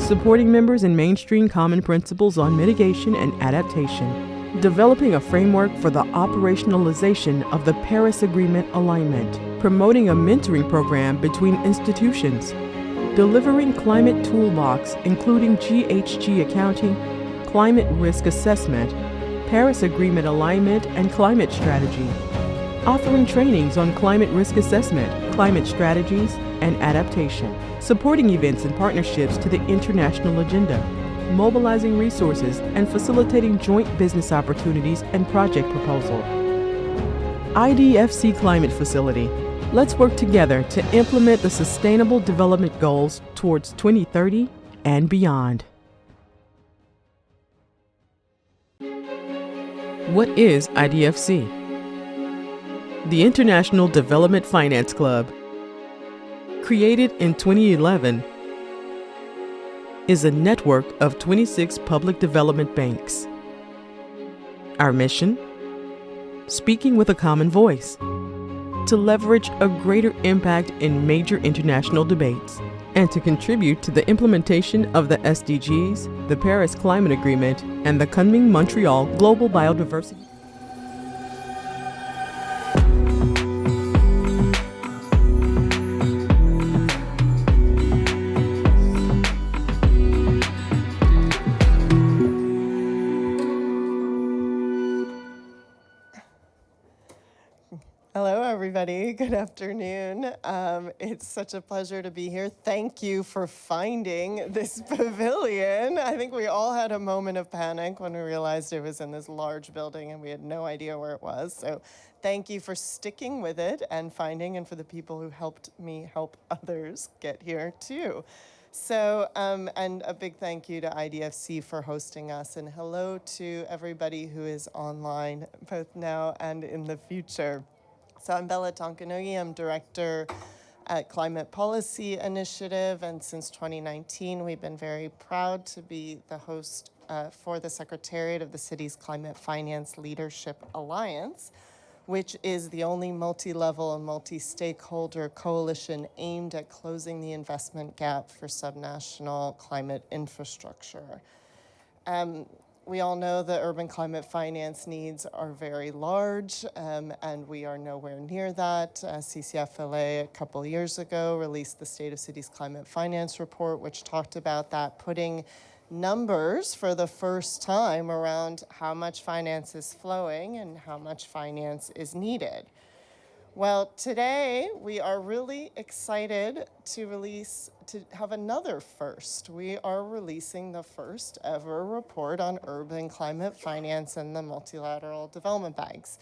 supporting members in mainstream common principles on mitigation and adaptation, developing a framework for the operationalization of the Paris Agreement alignment, promoting a mentoring program between institutions, delivering climate toolbox including GHG accounting, climate risk assessment, Paris Agreement alignment and climate strategy, offering trainings on climate risk assessment, climate strategies, and adaptation, supporting events and partnerships to the international agenda, mobilizing resources and facilitating joint business opportunities and project proposal. IDFC Climate Facility. Let's work together to implement the Sustainable Development Goals towards 2030 and beyond. What is IDFC? The International Development Finance Club, created in 2011, is a network of 26 public development banks. Our mission? Speaking with a common voice, to leverage a greater impact in major international debates, and to contribute to the implementation of the SDGs, the Paris Climate Agreement, and the Kunming-Montreal Global Biodiversity. Hello, everybody. Good afternoon. It's such a pleasure to be here. Thank you for finding this pavilion. I think we all had a moment of panic when we realized it was in this large building and we had no idea where it was. So thank you for sticking with it and finding, and for the people who helped me help others get here too. So, and a big thank you to IDFC for hosting us, and hello to everybody who is online, both now and in the future. So I'm Bella Tonkanogi. I'm director at Climate Policy Initiative, and since 2019, we've been very proud to be the host for the Secretariat of the city's Climate Finance Leadership Alliance, which is the only multi-level and multi-stakeholder coalition aimed at closing the investment gap for subnational climate infrastructure. We all know that urban climate finance needs are very large, and we are nowhere near that. CCFLA a couple years ago released the State of Cities Climate Finance Report, which talked about that, putting numbers for the first time around how much finance is flowing and how much finance is needed. Well, today we are really excited to have another first. We are releasing the first ever report on urban climate finance and the multilateral development banks.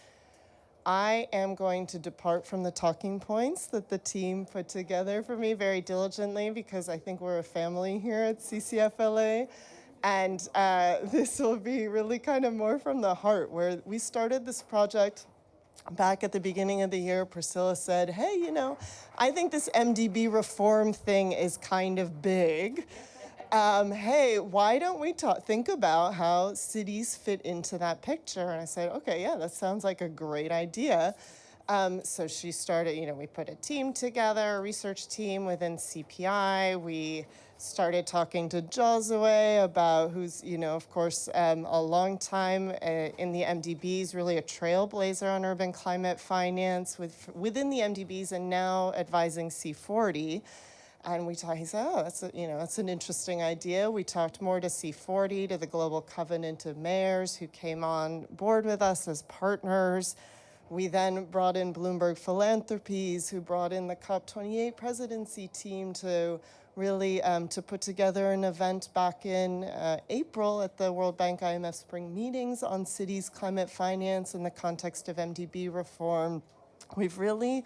I am going to depart from the talking points that the team put together for me very diligently, because I think we're a family here at CCFLA. And this will be really kind of more from the heart, where we started this project back at the beginning of the year. Priscilla said, hey, you know, I think this MDB reform thing is kind of big. Hey, why don't we think about how cities fit into that picture? And I said, okay, yeah, that sounds like a great idea. So she started, we put a team together, a research team within CPI. We started talking to Josue about who's, of course, a long time in the MDBs, really a trailblazer on urban climate finance within the MDBs, and now advising C40. And he said, oh, that's an interesting idea. We talked more to C40, to the Global Covenant of Mayors, who came on board with us as partners. We then brought in Bloomberg Philanthropies, who brought in the COP28 presidency team to really to put together an event back in April at the World Bank IMF Spring Meetings on cities' climate finance in the context of MDB reform. We've really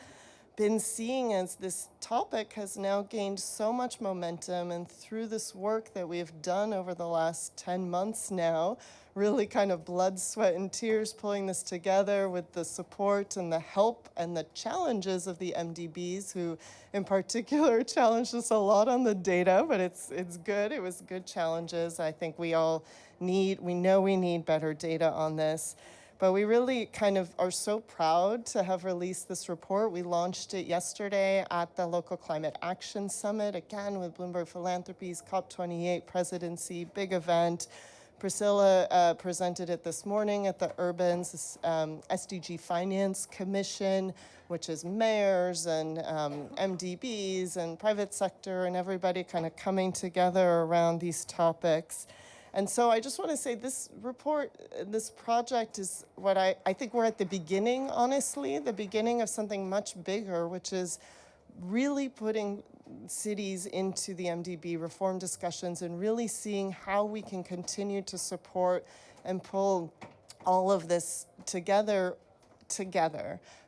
been seeing as this topic has now gained so much momentum, and through this work that we've done over the last 10 months now, really kind of blood, sweat, and tears pulling this together with the support and the help and the challenges of the MDBs, who in particular challenged us a lot on the data, but it's good. It was good challenges. I think we know we need better data on this. But we really kind of are so proud to have released this report. We launched it yesterday at the Local Climate Action Summit, again with Bloomberg Philanthropies, COP28 presidency, big event. Priscilla presented it this morning at the Urban's SDG Finance Commission, which is mayors and MDBs and private sector and everybody kind of coming together around these topics. And so I just want to say this report, this project is what I think we're at the beginning, honestly, the beginning of something much bigger, which is really putting cities into the MDB reform discussions and really seeing how we can continue to support and pull all of this together,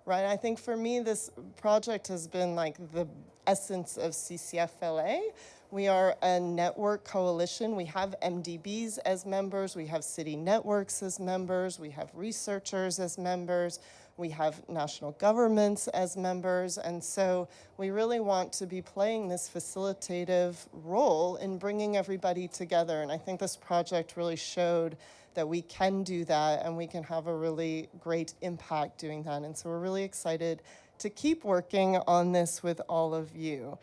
right? I think for me, this project has been like the essence of CCFLA. We are a network coalition. We have MDBs as members. We have city networks as members. We have researchers as members. We have national governments as members. And so we really want to be playing this facilitative role in bringing everybody together. And I think this project really showed that we can do that and we can have a really great impact doing that. And so we're really excited to keep working on this with all of you.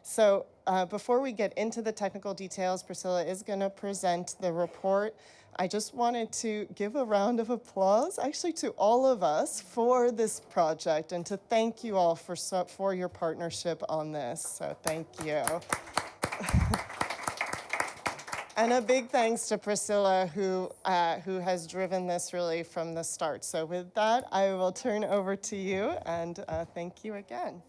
So before we get into the technical details, Priscilla is going to present the report. I just wanted to give a round of applause, actually, to all of us for this project and to thank you all for your partnership on this. So thank you. And a big thanks to Priscilla, who has driven this really from the start. So with that, I will turn over to you, and thank you again.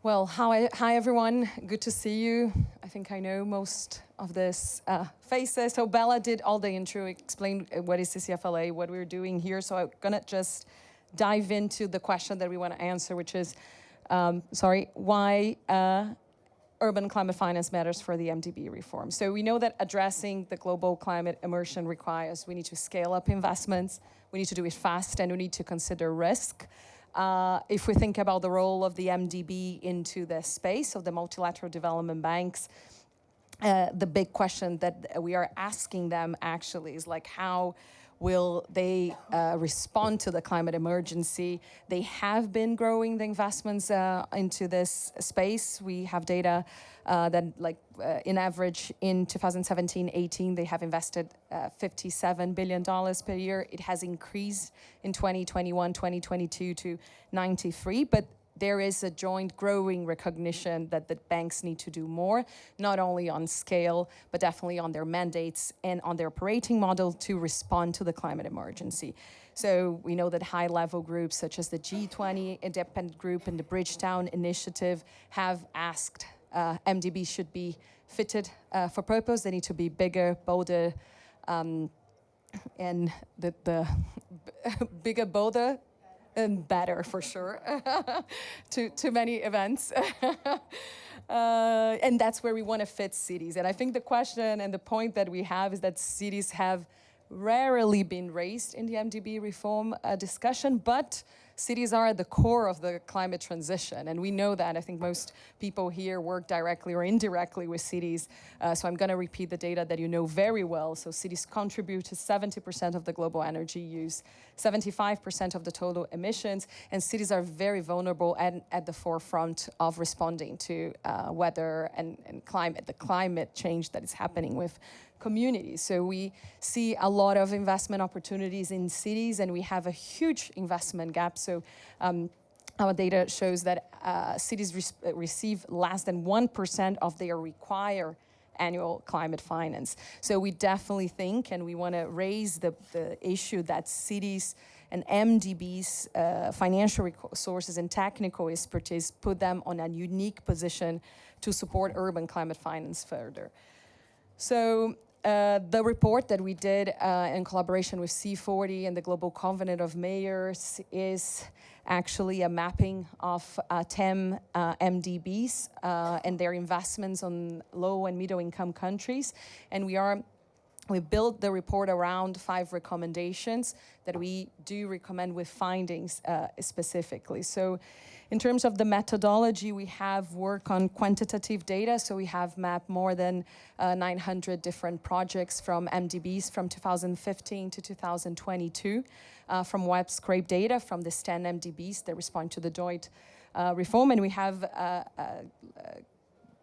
Well, hi everyone. Good to see you. I think I know most of these faces. So Bella did all the intro, explain what is CCFLA, what we're doing here. So I'm gonna just dive into the question that we want to answer, which is, why urban climate finance matters for the MDB reform. So we know that addressing the global climate immersion requires we need to scale up investments, we need to do it fast, and we need to consider risk. If we think about the role of the MDB into the space of the multilateral development banks, the big question that we are asking them actually is like, how will they respond to the climate emergency? They have been growing the investments into this space. We have data that in average in 2017-18, they have invested $57 billion per year. It has increased in 2021-2022 to 93, but there is a joint growing recognition that the banks need to do more, not only on scale, but definitely on their mandates and on their operating model to respond to the climate emergency. So we know that high-level groups such as the G20 Independent Group and the Bridgetown Initiative have asked MDB should be fitted for purpose. They need to be bigger, bolder, and the bigger, bolder, and better for sure, to many events. And that's where we want to fit cities. And I think the question and the point that we have is that cities have rarely been raised in the MDB reform discussion, but cities are at the core of the climate transition, and we know that. I think most people here work directly or indirectly with cities, so I'm going to repeat the data that you know very well. So cities contribute to 70% of the global energy use, 75% of the total emissions, and cities are very vulnerable and at the forefront of responding to weather and climate, the climate change that is happening with communities. So we see a lot of investment opportunities in cities, and we have a huge investment gap. So our data shows that cities receive less than 1% of their required annual climate finance. So we definitely think, and we want to raise the issue that cities and MDB's financial resources and technical expertise put them on a unique position to support urban climate finance further. So the report that we did in collaboration with C40 and the Global Covenant of Mayors is actually a mapping of 10 MDBs and their investments on low and middle income countries. And we built the report around 5 recommendations that we do recommend with findings specifically. So In terms of the methodology, we have work on quantitative data. So we have mapped more than 900 different projects from MDBs from 2015 to 2022, from web scrape data from the 10 MDBs that respond to the joint reform. And we have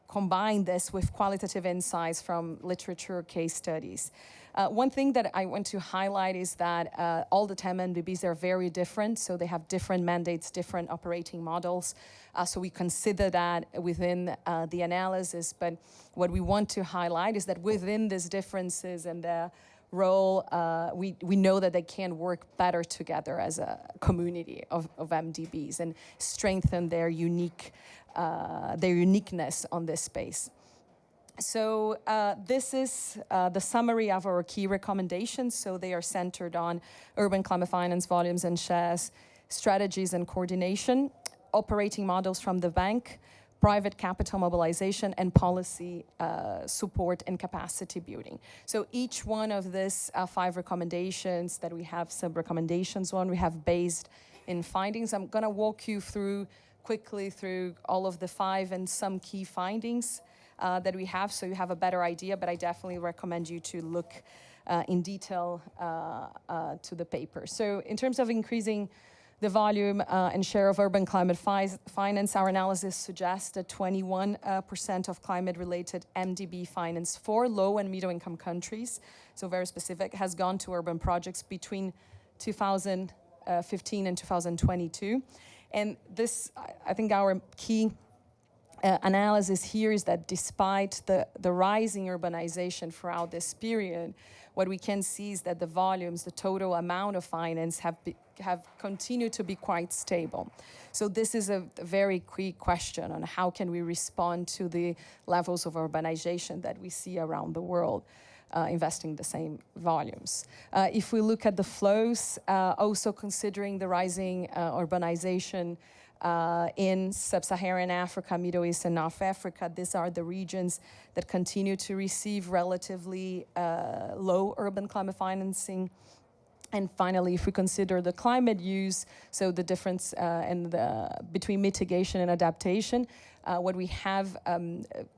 combined this with qualitative insights from literature case studies. One thing that I want to highlight is that all the 10 MDBs are very different, so they have different mandates, different operating models. So we consider that within the analysis, but what we want to highlight is that within these differences and the role, we know that they can work better together as a community of MDBs and strengthen their uniqueness on this space. So this is the summary of our key recommendations. So they are centered on urban climate finance volumes and shares, strategies and coordination, operating models from the bank, private capital mobilization, and policy support and capacity building. So each one of these 5 recommendations that we have sub-recommendations on, we have based in findings. I'm gonna walk you quickly through all of the 5 and some key findings that we have, so you have a better idea, but I definitely recommend you to look in detail to the paper. So in terms of increasing the volume and share of urban climate finance, our analysis suggests that 21% of climate-related MDB finance for low and middle-income countries, so very specific, has gone to urban projects between 2015 and 2022. And this, I think our key analysis here is that despite the rising urbanization throughout this period, what we can see is that the volumes, the total amount of finance have continued to be quite stable. So this is a very key question on how can we respond to the levels of urbanization that we see around the world, investing the same volumes. If we look at the flows, also considering the rising urbanization in sub-Saharan Africa, Middle East, and North Africa, these are the regions that continue to receive relatively low urban climate financing. And finally, if we consider the climate use, so the difference between mitigation and adaptation, what we have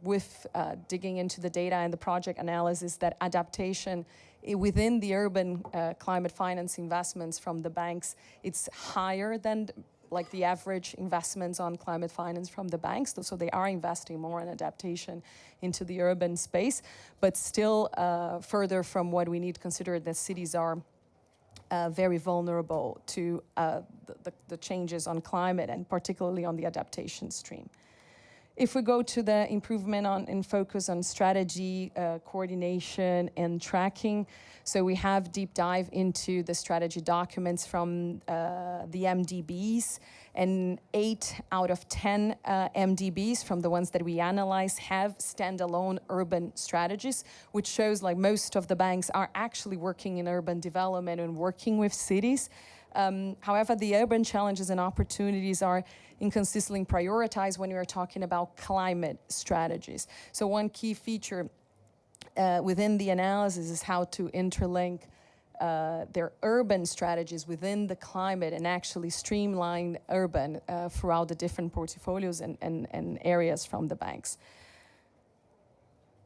with digging into the data and the project analysis, that adaptation within the urban climate finance investments from the banks, it's higher than like the average investments on climate finance from the banks. So they are investing more in adaptation into the urban space, but still further from what we need to consider that cities are very vulnerable to the changes on climate and particularly on the adaptation stream. If we go to the improvement in focus on strategy, coordination, and tracking, so we have deep dive into the strategy documents from the MDBs, and 8 out of 10 MDBs from the ones that we analyze have standalone urban strategies, which shows like most of the banks are actually working in urban development and working with cities. However, the urban challenges and opportunities are inconsistently prioritized when we are talking about climate strategies. So one key feature within the analysis is how to interlink their urban strategies within the climate and actually streamline urban throughout the different portfolios and areas from the banks.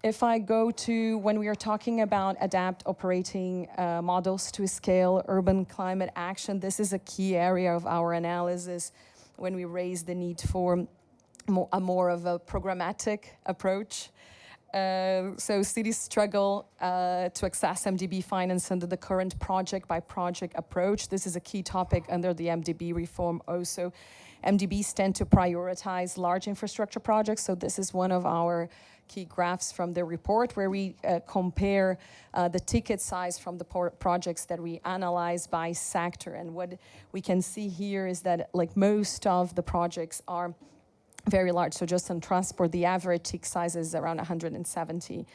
If I go to when we are talking about adapt operating models to scale urban climate action, this is a key area of our analysis when we raise the need for more of a programmatic approach. So cities struggle to access MDB finance under the current project-by-project approach. This is a key topic under the MDB reform also. MDBs tend to prioritize large infrastructure projects, so this is one of our key graphs from the report where we compare the ticket size from the projects that we analyze by sector. And what we can see here is that like most of the projects are very large. So just on transport, the average ticket size is around 170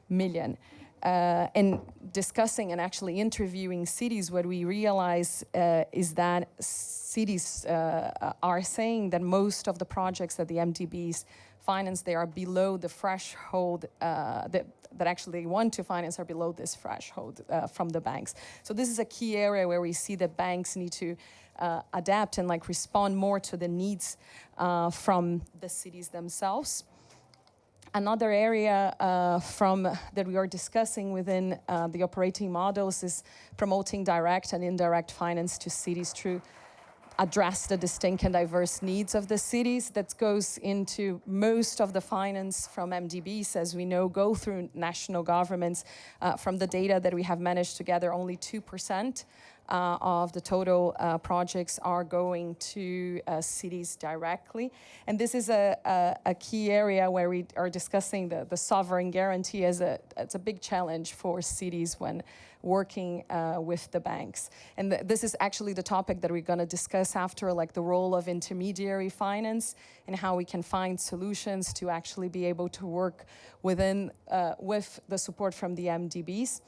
million. And discussing and actually interviewing cities, what we realize is that cities are saying that most of the projects that the MDBs finance, they are below the threshold that actually they want to finance are below this threshold from the banks. So this is a key area where we see that banks need to adapt and like respond more to the needs from the cities themselves. Another area that we are discussing within the operating models is promoting direct and indirect finance to cities through address the distinct and diverse needs of the cities. That goes into most of the finance from MDBs, as we know, go through national governments. From the data that we have managed to gather, only 2% of the total projects are going to cities directly. And this is a key area where we are discussing the sovereign guarantee as it's a big challenge for cities when working with the banks. And this is actually the topic that we're going to discuss after, like the role of intermediary finance and how we can find solutions to actually be able to work within with the support from the MDBs.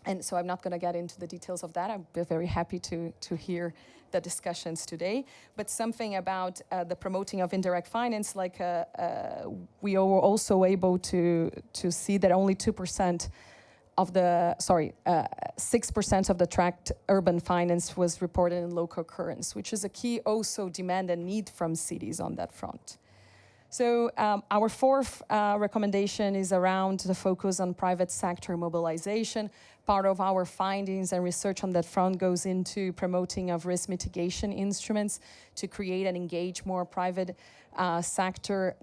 And so I'm not going to get into the details of that. I'm very happy to hear the discussions today. But something about the promoting of indirect finance, like we were also able to see that only 2% of the, 6% of the tracked urban finance was reported in local currency, which is a key also demand and need from cities on that front. So our fourth recommendation is around the focus on private sector mobilization. Part of our findings and research on that front goes into promoting of risk mitigation instruments to create and engage more private sector.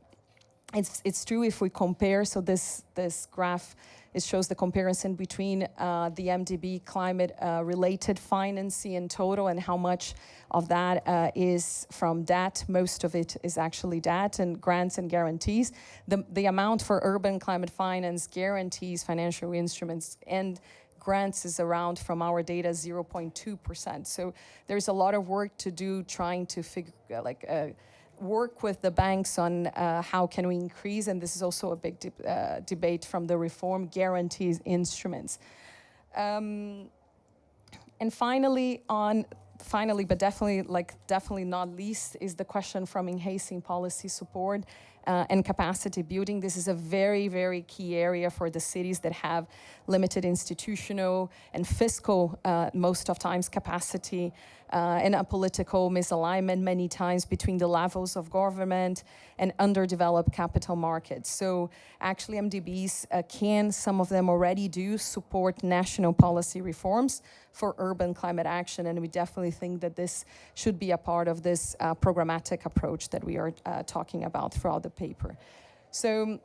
It's true if we compare, so this graph, it shows the comparison between the MDB climate-related financing in total and how much of that is from debt. Most of it is actually debt and grants and guarantees. The amount for urban climate finance guarantees, financial instruments, and grants is around, from our data, 0.2%. So there's a lot of work to do trying to figure, work with the banks on how can we increase, and this is also a big debate from the reform guarantees instruments. And finally, but definitely not least, is the question from enhancing policy support and capacity building. This is a very, very key area for the cities that have limited institutional and fiscal, most of times, capacity and a political misalignment many times between the levels of government and underdeveloped capital markets. So actually MDBs can, some of them already do, support national policy reforms for urban climate action, and we definitely think that this should be a part of this programmatic approach that we are talking about throughout the paper. So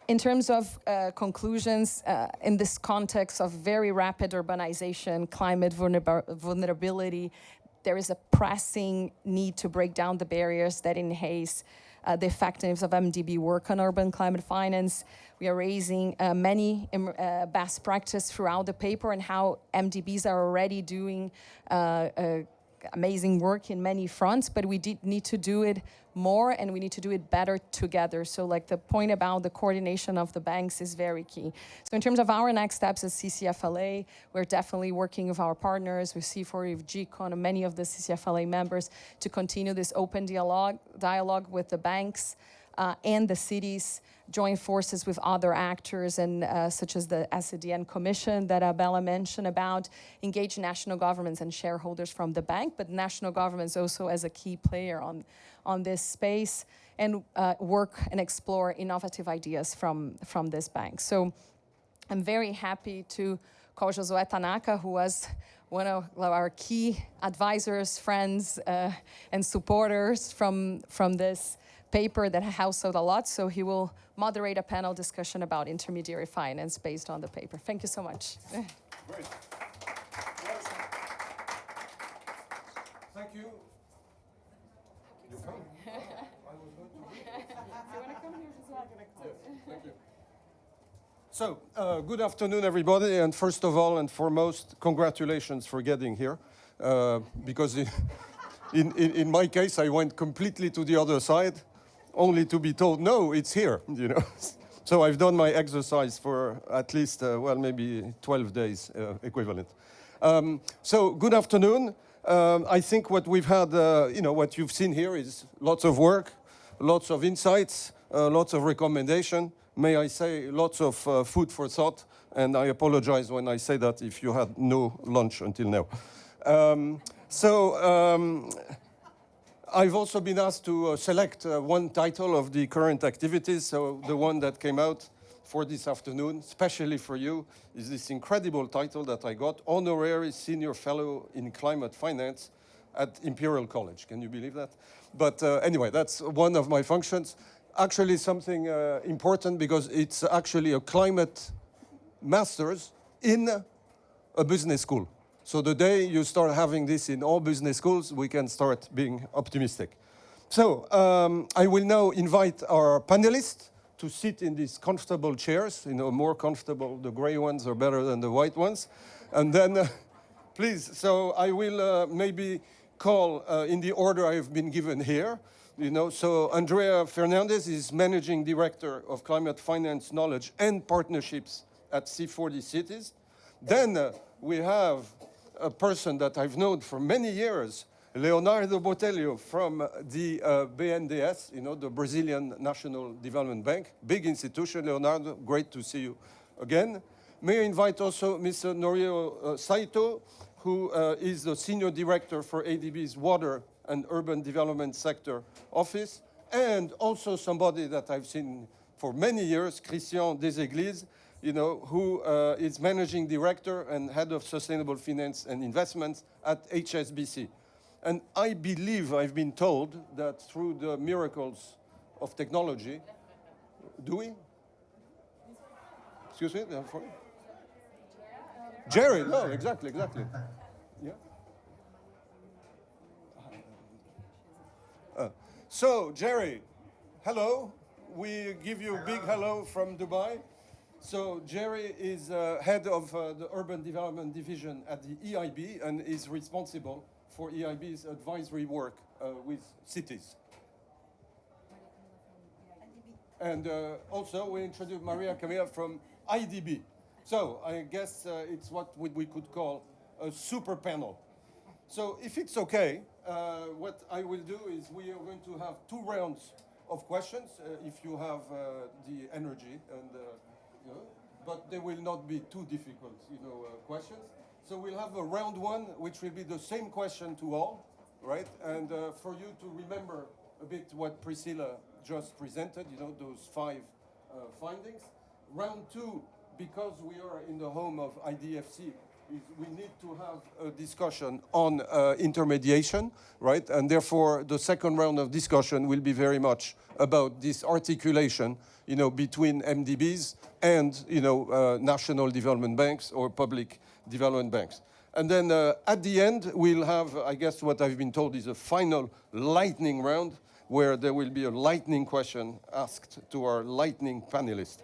in terms of conclusions, in this context of very rapid urbanization, climate vulnerability, there is a pressing need to break down the barriers that enhance the effectiveness of MDB work on urban climate finance. We are raising many best practice throughout the paper and how MDBs are already doing amazing work in many fronts, but we need to do it more and we need to do it better together. So like the point about the coordination of the banks is very key. So in terms of our next steps as CCFLA, we're definitely working with our partners, with C4, with GCON, and many of the CCFLA members to continue this open dialogue with the banks and the cities, join forces with other actors and such as the SCDN Commission that Bella mentioned about, engage national governments and shareholders from the bank, but national governments also as a key player on this space, and work and explore innovative ideas from this bank. So I'm very happy to call Josué Tanaka, who was one of our key advisors, friends, and supporters from this paper that helps out a lot. So he will moderate a panel discussion about intermediary finance based on the paper. Thank you so much. Great. Thank you. You come? I was going to read. You want to come here as well? Thank you. So, good afternoon, everybody. And first of all and foremost, congratulations for getting here. Because in my case, I went completely to the other side, only to be told, no, it's here, you know. So I've done my exercise for at least, well, maybe 12 days equivalent. So good afternoon. I think what we've had, what you've seen here is lots of work, lots of insights, lots of recommendation. May I say, lots of food for thought. And I apologize when I say that if you had no lunch until now. I've also been asked to select one title of the current activities. So the one that came out for this afternoon, especially for you, is this incredible title that I got, Honorary Senior Fellow in Climate Finance at Imperial College. Can you believe that? But anyway, that's one of my functions. Actually something important because it's actually a climate master's in a business school. So the day you start having this in all business schools, we can start being optimistic. So I will now invite our panelists to sit in these comfortable chairs, more comfortable. The gray ones are better than the white ones. And then, please, so I will maybe call in the order I've been given here. So Andrea Fernandez is Managing Director of Climate Finance Knowledge and Partnerships at C40 Cities. Then we have a person that I've known for many years, Leonardo Botelho from the BNDES, the Brazilian National Development Bank. Big institution, Leonardo, great to see you again. May I invite also Mr. Norio Saito, who is the Senior Director for ADB's Water and Urban Development Sector Office, and also somebody that I've seen for many years, Christian Deséglises, who is Managing Director and Head of Sustainable Finance and Investments at HSBC. And I believe I've been told that through the miracles of technology, do we? Excuse me? Jerry, no, exactly. Yeah. So, Jerry, hello. We give you a big hello from Dubai. So Jerry is head of the Urban Development Division at the EIB and is responsible for EIB's advisory work with cities. And also we introduced Maria Camilla from IDB. So I guess it's what we could call a super panel. So if it's okay, what I will do is we are going to have 2 rounds of questions if you have the energy and but they will not be too difficult, questions. So we'll have a round 1, which will be the same question to all, right? And for you to remember a bit what Priscilla just presented, those 5 findings. Round 2, because we are in the home of IDFC, we need to have a discussion on intermediation, right? And therefore, the second round of discussion will be very much about this articulation, between MDBs and, national development banks or public development banks. And then at the end, we'll have, I guess what I've been told is a final lightning round where there will be a lightning question asked to our lightning panelists.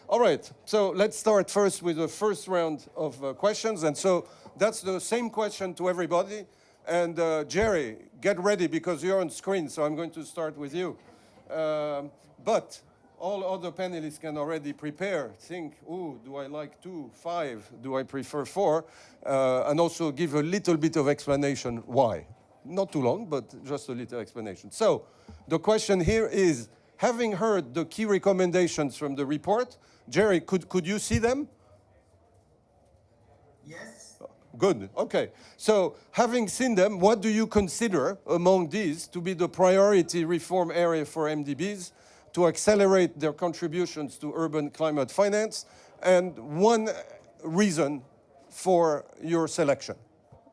All right, so let's start first with the first round of questions. And so that's the same question to everybody. And Jerry, get ready because you're on screen, so I'm going to start with you. But all other panelists can already prepare, think, do I like 2, 5, do I prefer 4? And also give a little bit of explanation why. Not too long, but just a little explanation. So the question here is, having heard the key recommendations from the report, Jerry, could you see them? Yes. Good, okay. So having seen them, what do you consider among these to be the priority reform area for MDBs to accelerate their contributions to urban climate finance, and one reason for your selection?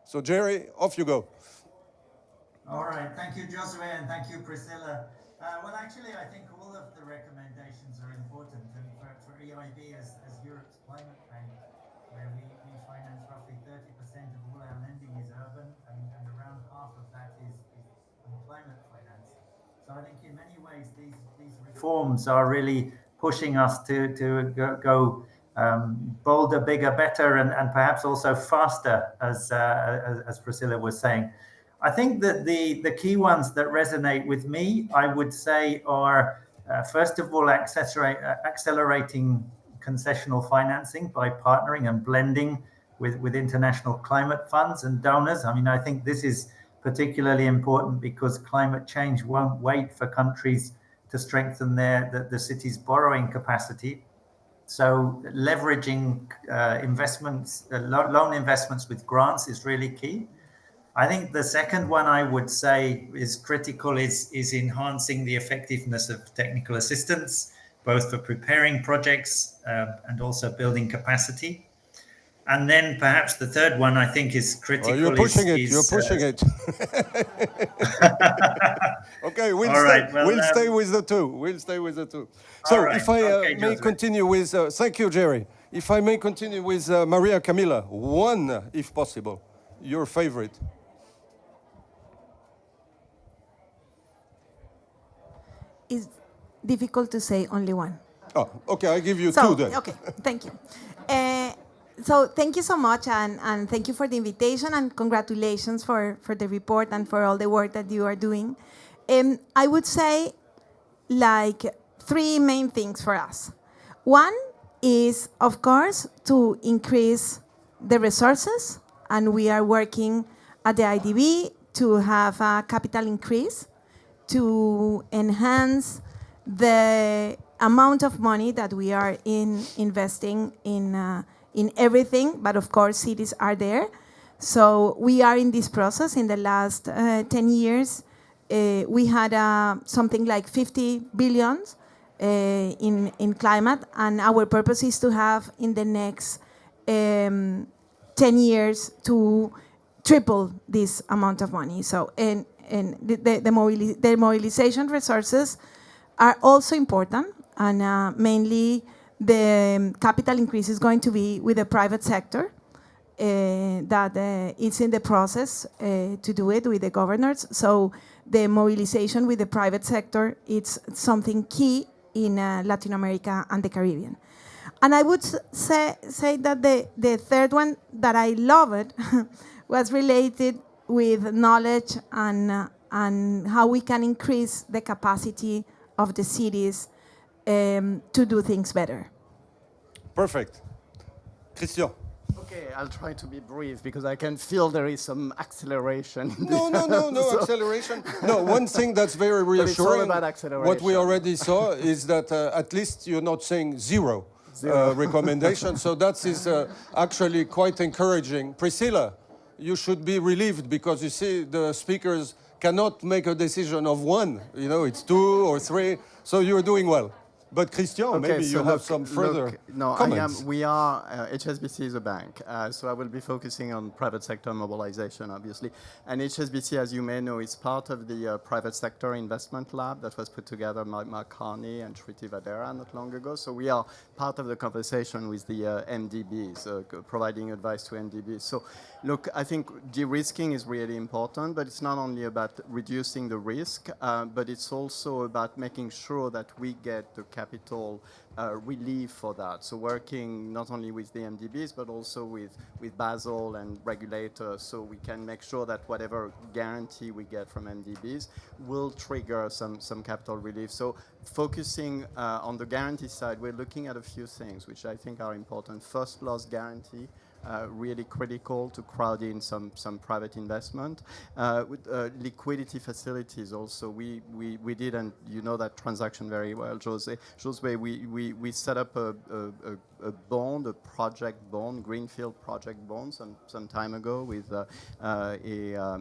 So Jerry, off you go. All right, thank you, Josue, and thank you, Priscilla. Well, actually, I think all of the recommendations are important, and for EIB as Europe's climate bank, where we finance roughly 30% of all our lending is urban, and around half of that is climate finance. So I think in many ways these reforms are really pushing us to go bolder, bigger, better, and perhaps also faster, as Priscilla was saying. I think that the key ones that resonate with me, I would say, are First of all, accelerating concessional financing by partnering and blending with international climate funds and donors. I mean, I think this is particularly important because climate change won't wait for countries to strengthen the city's borrowing capacity. So leveraging loan investments with grants is really key. I think the second one I would say is critical is enhancing the effectiveness of technical assistance, both for preparing projects and also building capacity. And then perhaps the third one I think is critical. Oh, you're pushing it. Okay, we'll stay with the two. So right. if I may Joseph. continue with, thank you, Jerry. If I may continue with Maria Camilla, one, if possible, your favorite. It's difficult to say only one. Oh, okay, I give you two then. Okay, thank you. So thank you so much, and thank you for the invitation, and congratulations for the report and for all the work that you are doing. I would say like three main things for us. One is, of course, to increase the resources, and we are working at the IDB to have a capital increase to enhance the amount of money that we are investing in everything, but of course cities are there. So we are in this process. In the last 10 years, we had something like 50 billion in climate, and our purpose is to have in the next 10 years to triple this amount of money. So and the mobilization resources are also important, and mainly the capital increase is going to be with the private sector. That it's in the process to do it with the governors. So the mobilization with the private sector, it's something key in Latin America and the Caribbean. And I would say that the third one that I loved was related with knowledge and how we can increase the capacity of the cities to do things better. Perfect. Christian. Okay, I'll try to be brief because I can feel there is some acceleration. No acceleration. No, one thing that's very reassuring, it's all about acceleration. what we already saw is that at least you're not saying zero. Recommendation. So that is actually quite encouraging. Priscilla, you should be relieved because you see the speakers cannot make a decision of one. You know, it's two or three. So you're doing well. But Christian, Okay, maybe so you have some further comments. We are, HSBC is a bank, so I will be focusing on private sector mobilization, obviously. And HSBC, as you may know, is part of the private sector investment lab that was put together by Mark Carney and Shriti Vadera not long ago. So we are part of the conversation with the MDBs, providing advice to MDBs. So look, I think de-risking is really important, but it's not only about reducing the risk, but it's also about making sure that we get the capital relief for that. So working not only with the MDBs, but also with Basel and regulators, so we can make sure that whatever guarantee we get from MDBs will trigger some capital relief. So focusing on the guarantee side, we're looking at a few things which I think are important. First loss guarantee. Really critical to crowd in some private investment. With liquidity facilities also, we did, and you know that transaction very well, Jose, we set up a bond, a project bond, greenfield project bond some time ago with a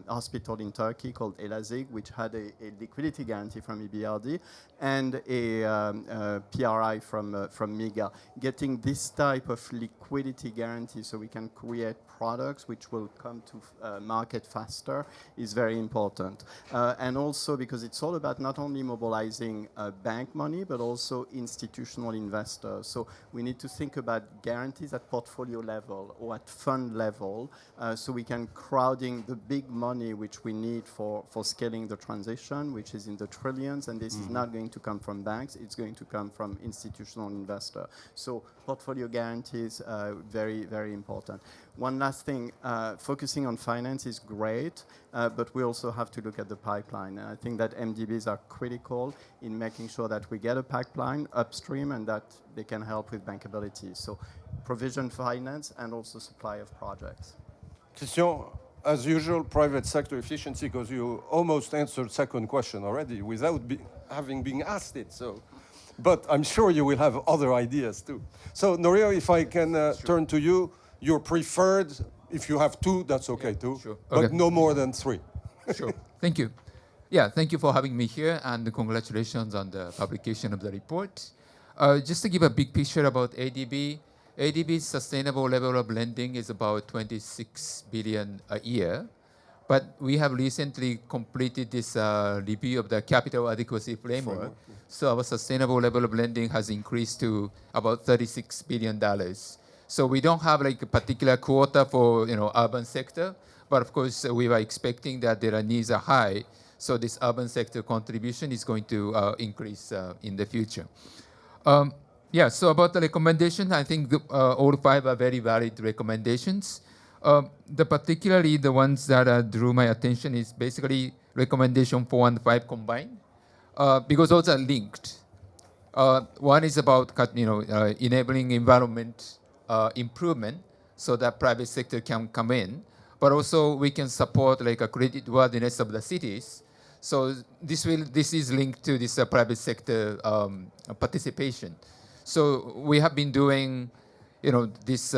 hospital in Turkey called Elazig, which had a liquidity guarantee from EBRD and a PRI from MIGA. Getting this type of liquidity guarantee so we can create products which will come to market faster is very important. And also because it's all about not only mobilizing bank money, but also institutional investors. So we need to think about guarantees at portfolio level or at fund level, so we can crowding the big money which we need for scaling the transition, which is in the trillions, and this is not going to come from banks, it's going to come from institutional investors. So portfolio guarantees, very, very important. important. One last thing, focusing on finance is great, but we also have to look at the pipeline. And I think that MDBs are critical in making sure that we get a pipeline upstream and that they can help with bankability. So provision finance and also supply of projects. Christian, as usual, private sector efficiency, because you almost answered second question already without having been asked it. So, but I'm sure you will have other ideas too. So Norio, if I can turn to you, your preferred, if you have two, that's okay too, sure. but Okay. no more than three. Sure. Thank you. Yeah, thank you for having me here, and congratulations on the publication of the report. Just to give a big picture about ADB, ADB's sustainable level of lending is about 26 billion a year, but we have recently completed this review of the capital adequacy framework. So our sustainable level of lending has increased to about $36 billion. So we don't have like a particular quota for urban sector, but of course we were expecting that their needs are high. So this urban sector contribution is going to increase in the future. Yeah, so about the recommendation, I think all five are very valid recommendations. Particularly the ones that drew my attention is basically recommendation 4 and 5 combined, because those are linked. One is about enabling environment improvement so that private sector can come in, but also we can support like a creditworthiness of the cities. So this is linked to this private sector participation. So we have been doing, this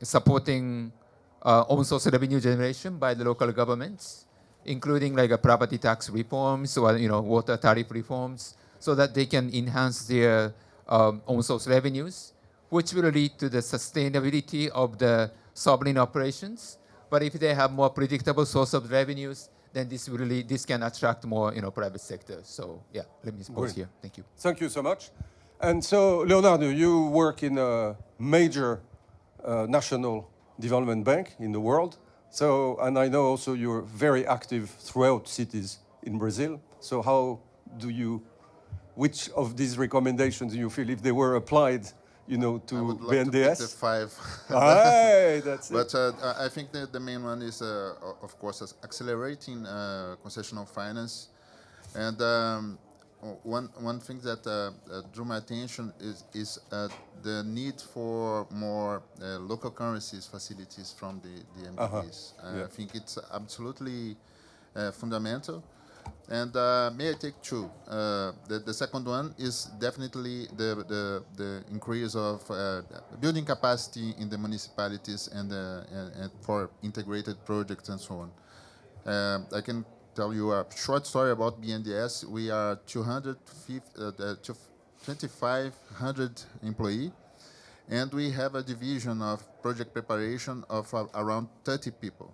supporting own source revenue generation by the local governments, including like a property tax reforms or water tariff reforms, so that they can enhance their own source revenues, which will lead to the sustainability of the sovereign operations. But if they have more predictable source of revenues, then this can attract more private sector. So yeah, let me pause here. Thank you. Thank you so much. And so, Leonardo, you work in a major national development bank in the world. So, and I know also you're very active throughout cities in Brazil. So how which of these recommendations do you feel, if they were applied, to I would love BNDES? to pick the 5. Aye, that's it. But I think the main one is, of course, accelerating concessional finance. And one thing that drew my attention is the need for more local currencies facilities from the MDBs. Yeah. I think it's absolutely fundamental. And may I take 2? The second one is definitely the increase of building capacity in the municipalities and for integrated projects and so on. I can tell you a short story about BNDES. We are 2,500 employees, and we have a division of project preparation of around 30 people.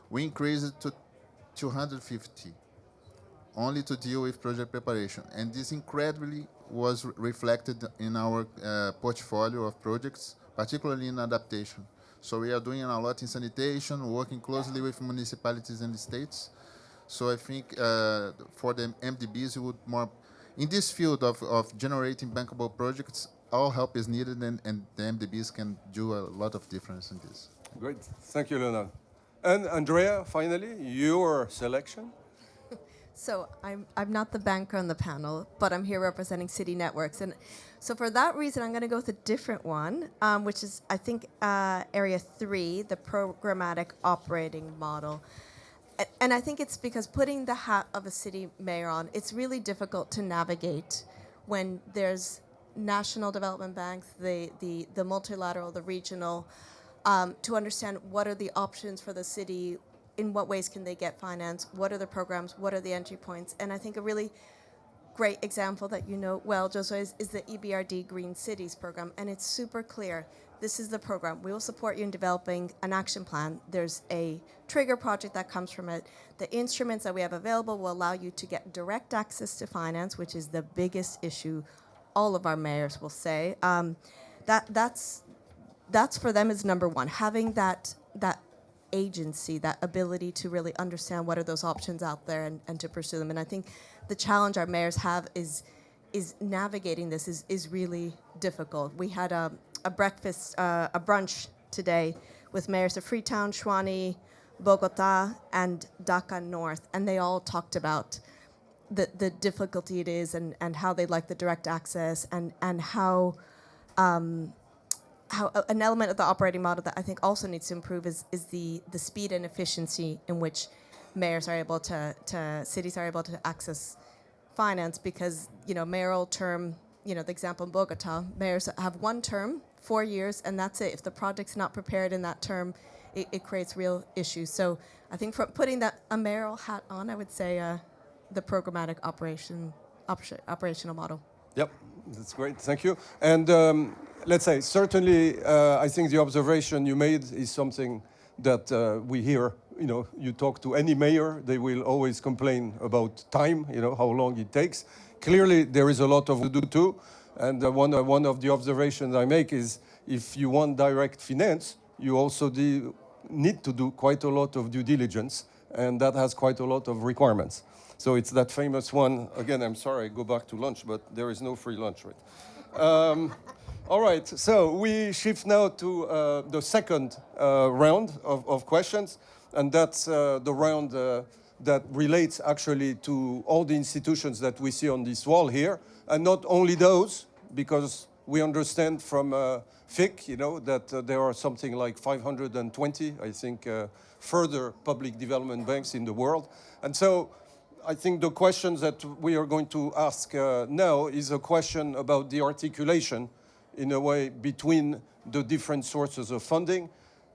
We increased it to 250. Only to deal with project preparation. And this incredibly was reflected in our portfolio of projects, particularly in adaptation. So we are doing a lot in sanitation, working closely with municipalities and states. So I think for the MDBs, we would more, in this field of generating bankable projects, all help is needed, and the MDBs can do a lot of difference in this. Great. Thank you, Leonardo. And Andrea, finally, your selection? So I'm not the banker on the panel, but I'm here representing City Networks. And so for that reason, I'm going to go with a different one, which is, I think, Area 3, the programmatic operating model. And I think it's because putting the hat of a city mayor on, it's really difficult to navigate when there's national development banks, the multilateral, the regional, to understand what are the options for the city, in what ways can they get finance, what are the programs, what are the entry points. And I think a really great example that you know well, Josue, is the EBRD Green Cities program, and it's super clear. This is the program. We will support you in developing an action plan. There's a trigger project that comes from it. The instruments that we have available will allow you to get direct access to finance, which is the biggest issue all of our mayors will say. That's for them is number one, having that agency, that ability to really understand what are those options out there and to pursue them. And I think the challenge our mayors have is navigating this is really difficult. We had a brunch today with mayors of Freetown, Chouani, Bogota, and Dhaka North, and they all talked about the difficulty it is and how they like the direct access and how an element of the operating model that I think also needs to improve is the speed and efficiency in which mayors are able to cities are able to access finance, because mayoral term, the example in Bogota, mayors have one term, 4 years, and that's it. If the project's not prepared in that term, it creates real issues. So I think from putting a mayoral hat on, I would say the programmatic operational model. Yep, that's great. Thank you. And let's say, certainly, I think the observation you made is something that we hear. You talk to any mayor, they will always complain about time, how long it takes. Clearly, there is a lot of to do too. And one of the observations I make is, if you want direct finance, you also need to do quite a lot of due diligence, and that has quite a lot of requirements. So it's that famous one. Again, I'm sorry, I go back to lunch, but there is no free lunch, right? All right, so we shift now to the second round of questions, and that's the round that relates actually to all the institutions that we see on this wall here, and not only those, because we understand from FIC, that there are something like 520, I think, further public development banks in the world. And so I think the questions that we are going to ask now is a question about the articulation, in a way, between the different sources of funding.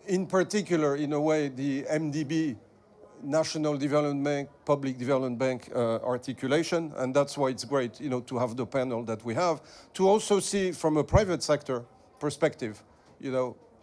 In particular, in a way, the MDB, National Development Bank, Public Development Bank articulation, and that's why it's great, to have the panel that we have, to also see from a private sector perspective,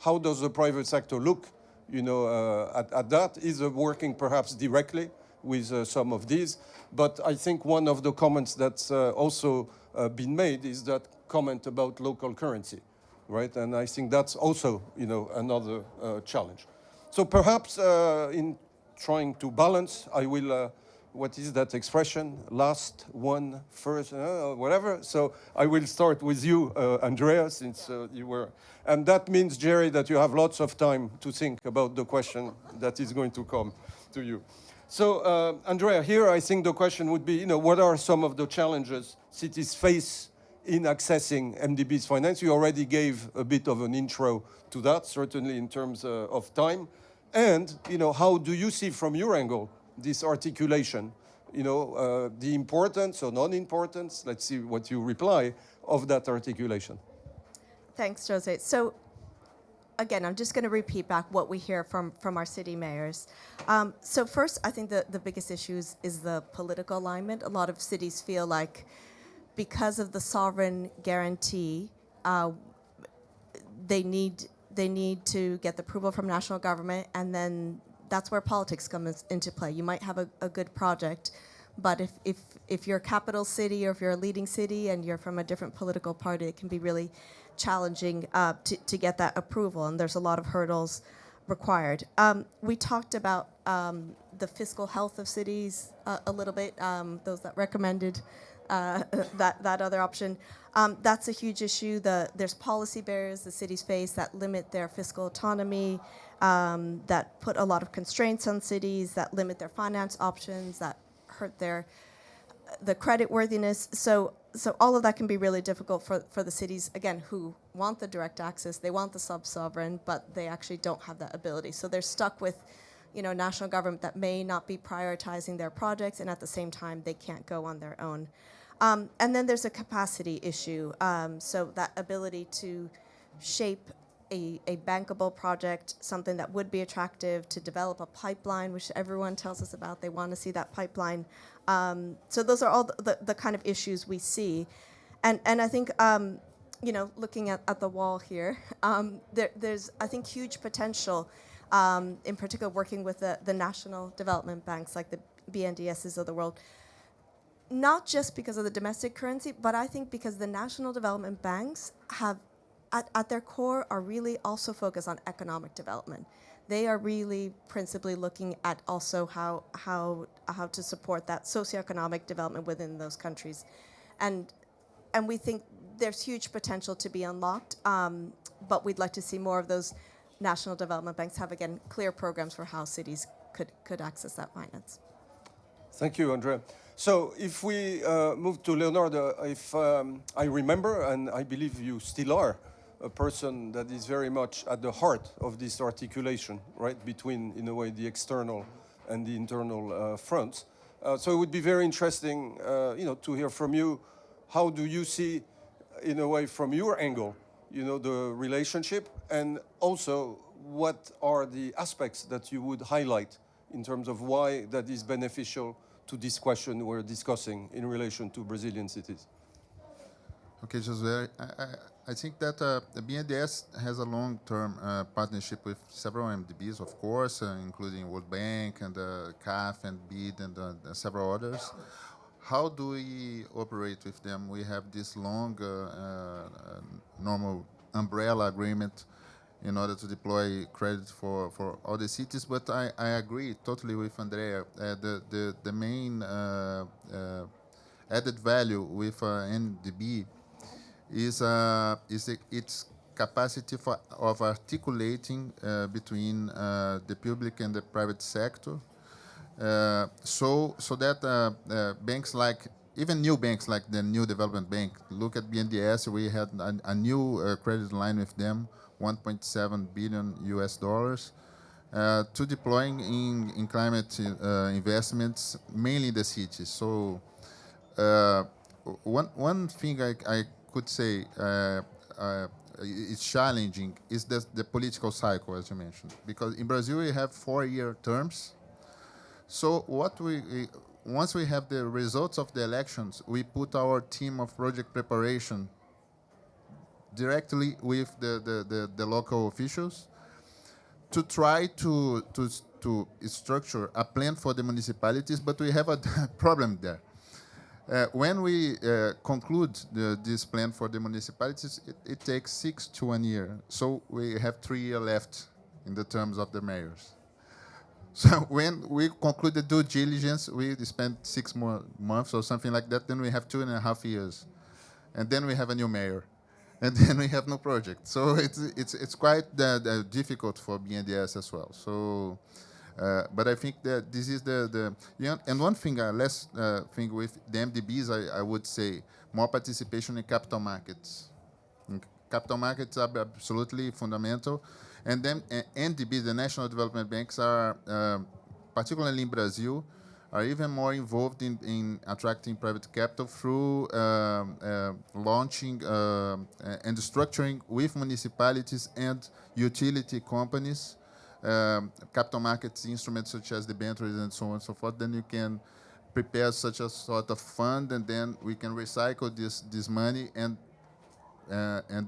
how does the private sector look, at that? Is it working perhaps directly with some of these? But I think one of the comments that's also been made is that comment about local currency, right? And I think that's also, another challenge. So perhaps in trying to balance, I will, what is that expression? Last one first, whatever. So I will start with you, Andrea, since you were. And that means, Jerry, that you have lots of time to think about the question that is going to come to you. So, Andrea, here I think the question would be, what are some of the challenges cities face in accessing MDB's finance? You already gave a bit of an intro to that, certainly in terms of time. And, how do you see from your angle this articulation, the importance or non-importance, let's see what you reply, of that articulation? Thanks, Jose. So again, I'm just going to repeat back what we hear from our city mayors. So first, I think the biggest issue is the political alignment. A lot of cities feel like because of the sovereign guarantee, they need to get the approval from national government, and then that's where politics comes into play. You might have a good project, but if you're a capital city or if you're a leading city and you're from a different political party, it can be really challenging to get that approval, and there's a lot of hurdles required. We talked about the fiscal health of cities a little bit, those that recommended that other option. That's a huge issue. There's policy barriers the cities face that limit their fiscal autonomy, that put a lot of constraints on cities, that limit their finance options, that hurt the credit worthiness. So all of that can be really difficult for the cities, again, who want the direct access, they want the sub-sovereign, but they actually don't have that ability. So they're stuck with, national government that may not be prioritizing their projects, and at the same time, they can't go on their own. And then there's a capacity issue. So that ability to shape a bankable project, something that would be attractive, to develop a pipeline, which everyone tells us about. They want to see that pipeline. So those are all the kind of issues we see. And I think, looking at the wall here, there's, I think, huge potential, in particular working with the national development banks like the BNDESs of the world, not just because of the domestic currency, but I think because the national development banks have, at their core, are really also focused on economic development. They are really principally looking at also how to support that socioeconomic development within those countries. And we think there's huge potential to be unlocked, but we'd like to see more of those national development banks have, again, clear programs for how cities could access that finance. Thank you, Andrea. So if we move to Leonardo, if I remember, and I believe you still are, a person that is very much at the heart of this articulation, right, between, in a way, the external and the internal fronts. So it would be very interesting, to hear from you. How do you see, in a way, from your angle, the relationship, and also what are the aspects that you would highlight in terms of why that is beneficial to this question we're discussing in relation to Brazilian cities? Okay, José, I think that the BNDES has a long-term partnership with several MDBs, of course, including World Bank and CAF and BID and several others. How do we operate with them? We have this long, normal umbrella agreement in order to deploy credit for all the cities, but I agree totally with Andrea. The main added value with MDB is its capacity of articulating between the public and the private sector, so that banks like, even new banks like the New Development Bank, look at BNDES, we had a new credit line with them, $1.7 billion US, to deploying in climate investments, mainly in the cities. So one thing I could say is challenging is the political cycle, as you mentioned, because in Brazil we have 4-year terms. So once we have the results of the elections, we put our team of project preparation directly with the local officials to try to structure a plan for the municipalities, but we have a problem there. When we conclude this plan for the municipalities, it takes 6 to 1 year. So we have 3 years left in the terms of the mayors. So when we conclude the due diligence, we spend 6 more months or something like that. Then we have 2.5 years, and then we have a new mayor, and then we have no project. So it's quite difficult for BNDES as well. So, but I think that this is and one thing, last thing with the MDBs, I would say more participation in capital markets. Capital markets are absolutely fundamental. And then NDB, the National Development Banks, are, particularly in Brazil, are even more involved in attracting private capital through launching and structuring with municipalities and utility companies capital markets instruments such as debentures and so on and so forth. Then you can prepare such a sort of fund, and then we can recycle this money and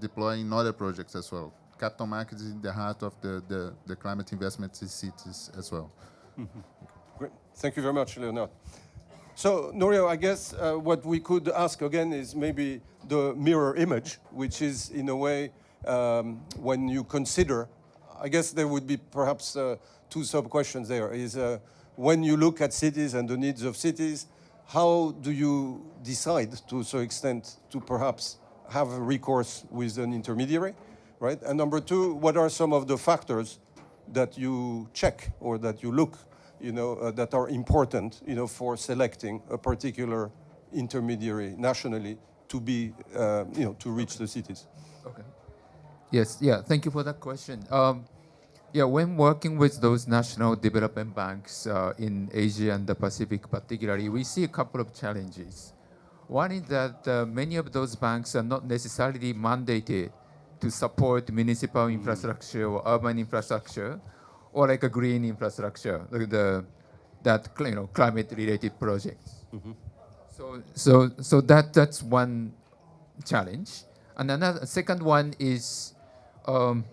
deploy in other projects as well. Capital markets is in the heart of the climate investments in cities as well. Mm-hmm. Great. Thank you very much, Leonardo. So, Norio, I guess what we could ask again is maybe the mirror image, which is, in a way, when you consider, I guess there would be perhaps two sub-questions there, is when you look at cities and the needs of cities, how do you decide, to a certain extent, to perhaps have a recourse with an intermediary, right? And number two, what are some of the factors that you check or that you look, that are important, for selecting a particular intermediary nationally to be, to reach the cities? Okay. Yes. Yeah. Thank you for that question. When working with those national development banks in Asia and the Pacific particularly, we see a couple of challenges. One is that many of those banks are not necessarily mandated to support municipal infrastructure or urban infrastructure, or like a green infrastructure, that climate-related projects. Mm-hmm. So that's one challenge, and another second one is kind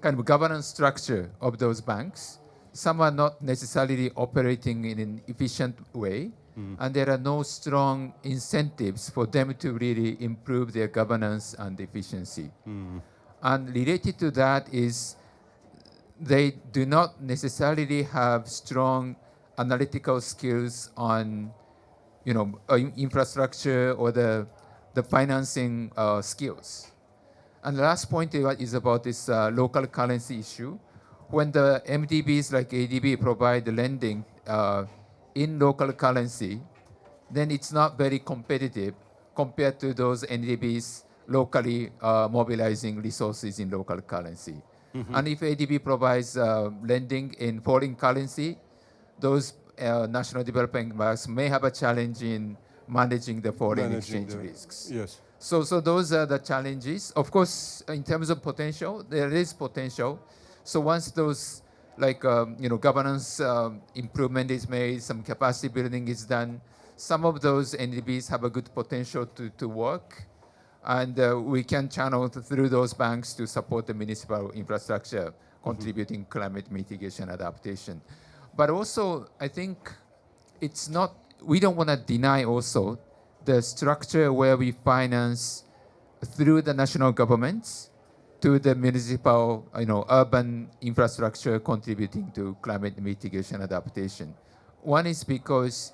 of governance structure of those banks. Some are not necessarily operating in an efficient way, and there are no strong incentives for them to really improve their governance and efficiency. And related to that is they do not necessarily have strong analytical skills on, infrastructure or the financing skills. And the last point is about this local currency issue. When the MDBs like ADB provide the lending in local currency, then it's not very competitive compared to those NDBs locally mobilizing resources in local currency. And if ADB provides lending in foreign currency, those national development banks may have a challenge in managing the foreign exchange risks. Yes. So those are the challenges. Of course, in terms of potential, there is potential. So once those, like, governance improvement is made, some capacity building is done, some of those NDBs have a good potential to work. And we can channel through those banks to support the municipal infrastructure, contributing climate mitigation adaptation. But also, I think it's not, we don't want to deny also the structure where we finance through the national governments to the municipal, urban infrastructure contributing to climate mitigation adaptation. One is because,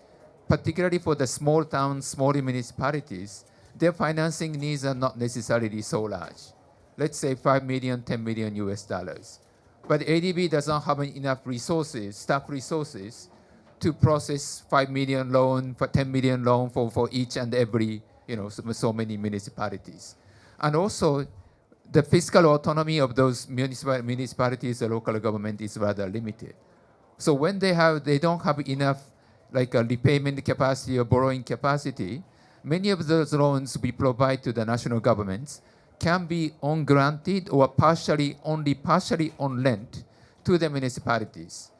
particularly for the small towns, small municipalities, their financing needs are not necessarily so large. Let's say 5 million, 10 million US dollars. But ADB doesn't have enough resources, staff resources, to process 5 million loan, for 10 million loan for each and every, so many municipalities. And also, the fiscal autonomy of those municipalities, the local government, is rather limited. So when they don't have enough, like a repayment capacity or borrowing capacity, many of those loans we provide to the national governments can be on-granted or only partially on-lent to the municipalities.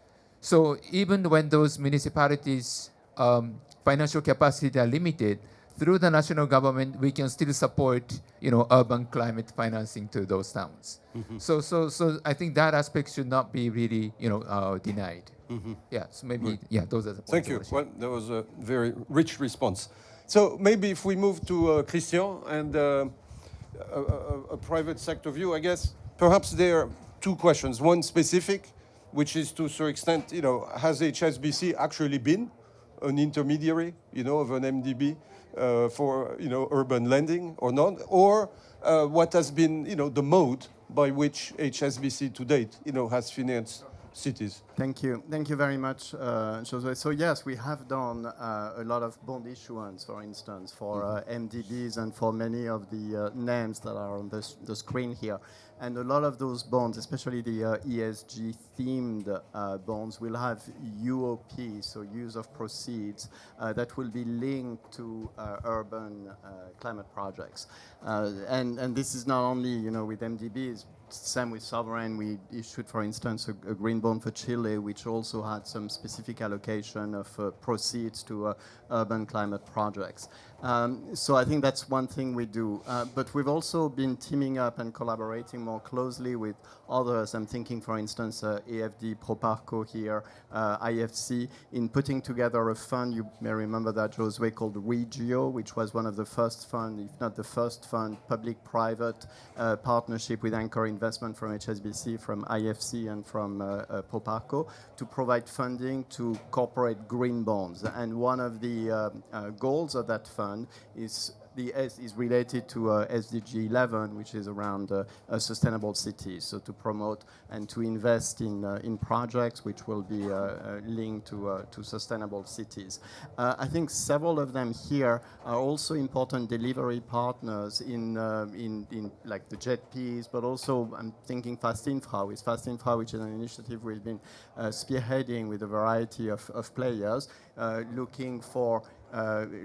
So even when those municipalities' financial capacity are limited, through the national government, we can still support, urban climate financing to those towns. So I think that aspect should not be really, denied. Yeah, so maybe, those are the points. Thank you. Well, that was a very rich response. So maybe if we move to Christian and a private sector view, I guess perhaps there are two questions. One specific, which is to a certain extent, has HSBC actually been an intermediary, of an MDB for, urban lending or not? Or what has been, the mode by which HSBC to date, has financed cities? Thank you. Thank you very much, José. So yes, we have done a lot of bond issuance, for instance, for MDBs and for many of the names that are on the screen here. And a lot of those bonds, especially the ESG-themed bonds, will have UOP, so use of proceeds, that will be linked to urban climate projects. And this is not only, with MDBs. Same with sovereign. We issued, for instance, a green bond for Chile, which also had some specific allocation of proceeds to urban climate projects. So I think that's one thing we do. But we've also been teaming up and collaborating more closely with others. I'm thinking, for instance, AFD, Proparco here, IFC, in putting together a fund, you may remember that, Josue, called Regio, which was one of the first fund, if not the first fund, public-private partnership with anchor investment from HSBC, from IFC, and from Proparco to provide funding to corporate green bonds. And one of the goals of that fund is related to SDG 11, which is around sustainable cities. So to promote and to invest in projects which will be linked to sustainable cities. I think several of them here are also important delivery partners in like the JETPs, but also I'm thinking Fast Infra, with Fast Infra, which is an initiative we've been spearheading with a variety of players, looking for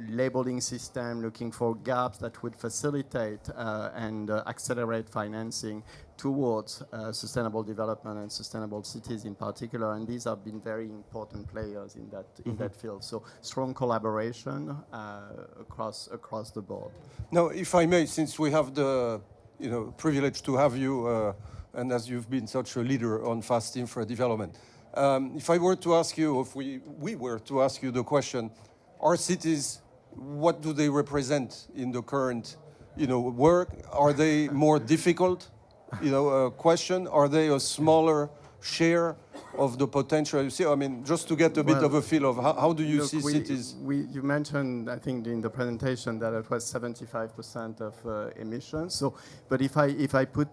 labeling system, looking for gaps that would facilitate and accelerate financing towards sustainable development and sustainable cities in particular. And these have been very important players in that field. So strong collaboration across the board. Now, if I may, since we have the privilege to have you, and as you've been such a leader on fast infra development, if I were to ask you, if we were to ask you the question, our cities, what do they represent in the current, work? Are they more difficult, question? Are they a smaller share of the potential you see? I mean, just to get a bit of a feel of how do you Look, see cities? You mentioned, I think, in the presentation that it was 75% of emissions. So, but if I put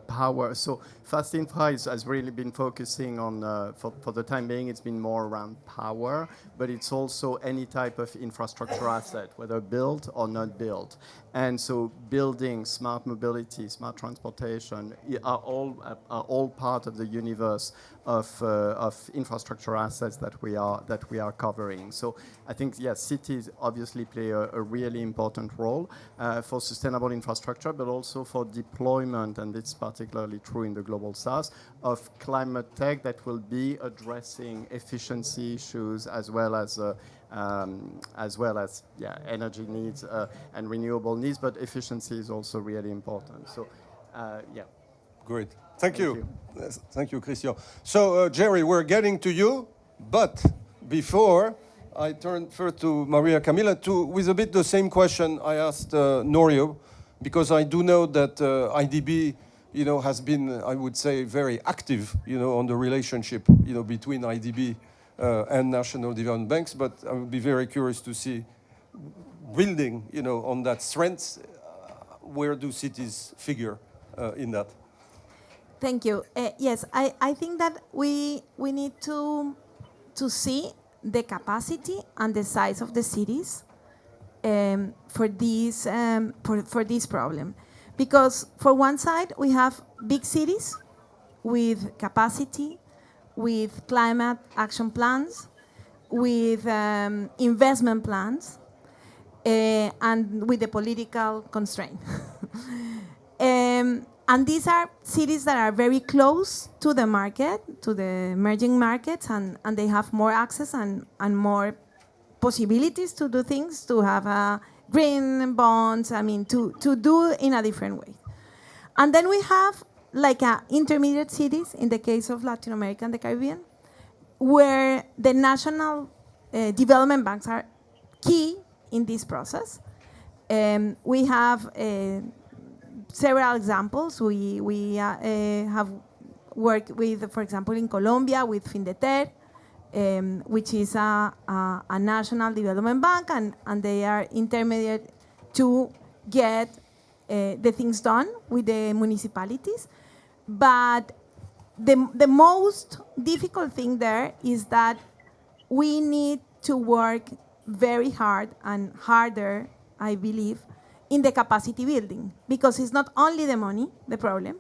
power, so Fast Infra has really been focusing on, for the time being, it's been more around power, but it's also any type of infrastructure asset, whether built or not built. And so building, smart mobility, smart transportation are all part of the universe of infrastructure assets that we are covering. So I think, yes, cities obviously play a really important role for sustainable infrastructure, but also for deployment, and it's particularly true in the global south, of climate tech that will be addressing efficiency issues as well as energy needs and renewable needs, but efficiency is also really important. So, yeah. Great. Thank you. Yes, thank you, Christian. So, Jerry, we're getting to you, but before I turn first to Maria Camilla with a bit the same question I asked Norio, because I do know that IDB, has been, I would say, very active, on the relationship, between IDB and national development banks. But I would be very curious to see, building, on that strength, where do cities figure in that? Thank you. Yes, I think that we need to see the capacity and the size of the cities for this problem. Because for one side, we have big cities with capacity, with climate action plans, with investment plans, and with the political constraint. And these are cities that are very close to the market, to the emerging markets, and they have more access and more possibilities to do things, to have green bonds, to do in a different way. And then we have like intermediate cities, in the case of Latin America and the Caribbean, where the national development banks are key in this process. We have several examples. We have worked with, for example, in Colombia with Findeter, which is a national development bank, and they are intermediate to get the things done with the municipalities. But the most difficult thing there is that we need to work very hard and harder, I believe, in the capacity building, because it's not only the money, the problem.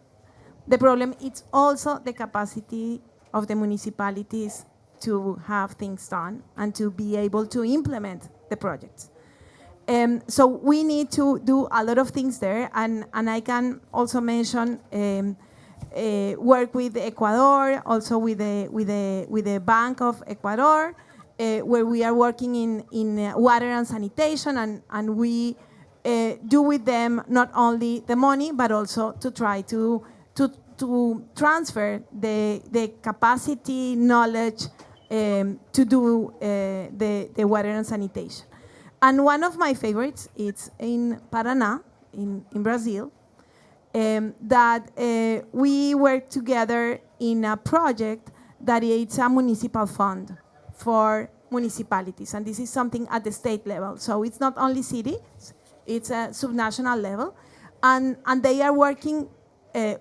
The problem is also the capacity of the municipalities to have things done and to be able to implement the projects. So we need to do a lot of things there, and I can also mention work with Ecuador, also with the Bank of Ecuador, where we are working in water and sanitation, and we do with them not only the money, but also to try to transfer the capacity, knowledge to do the water and sanitation. And one of my favorites is in Paraná, in Brazil, that we work together in a project that is a municipal fund for municipalities. And this is something at the state level. So it's not only cities, it's a subnational level. And they are working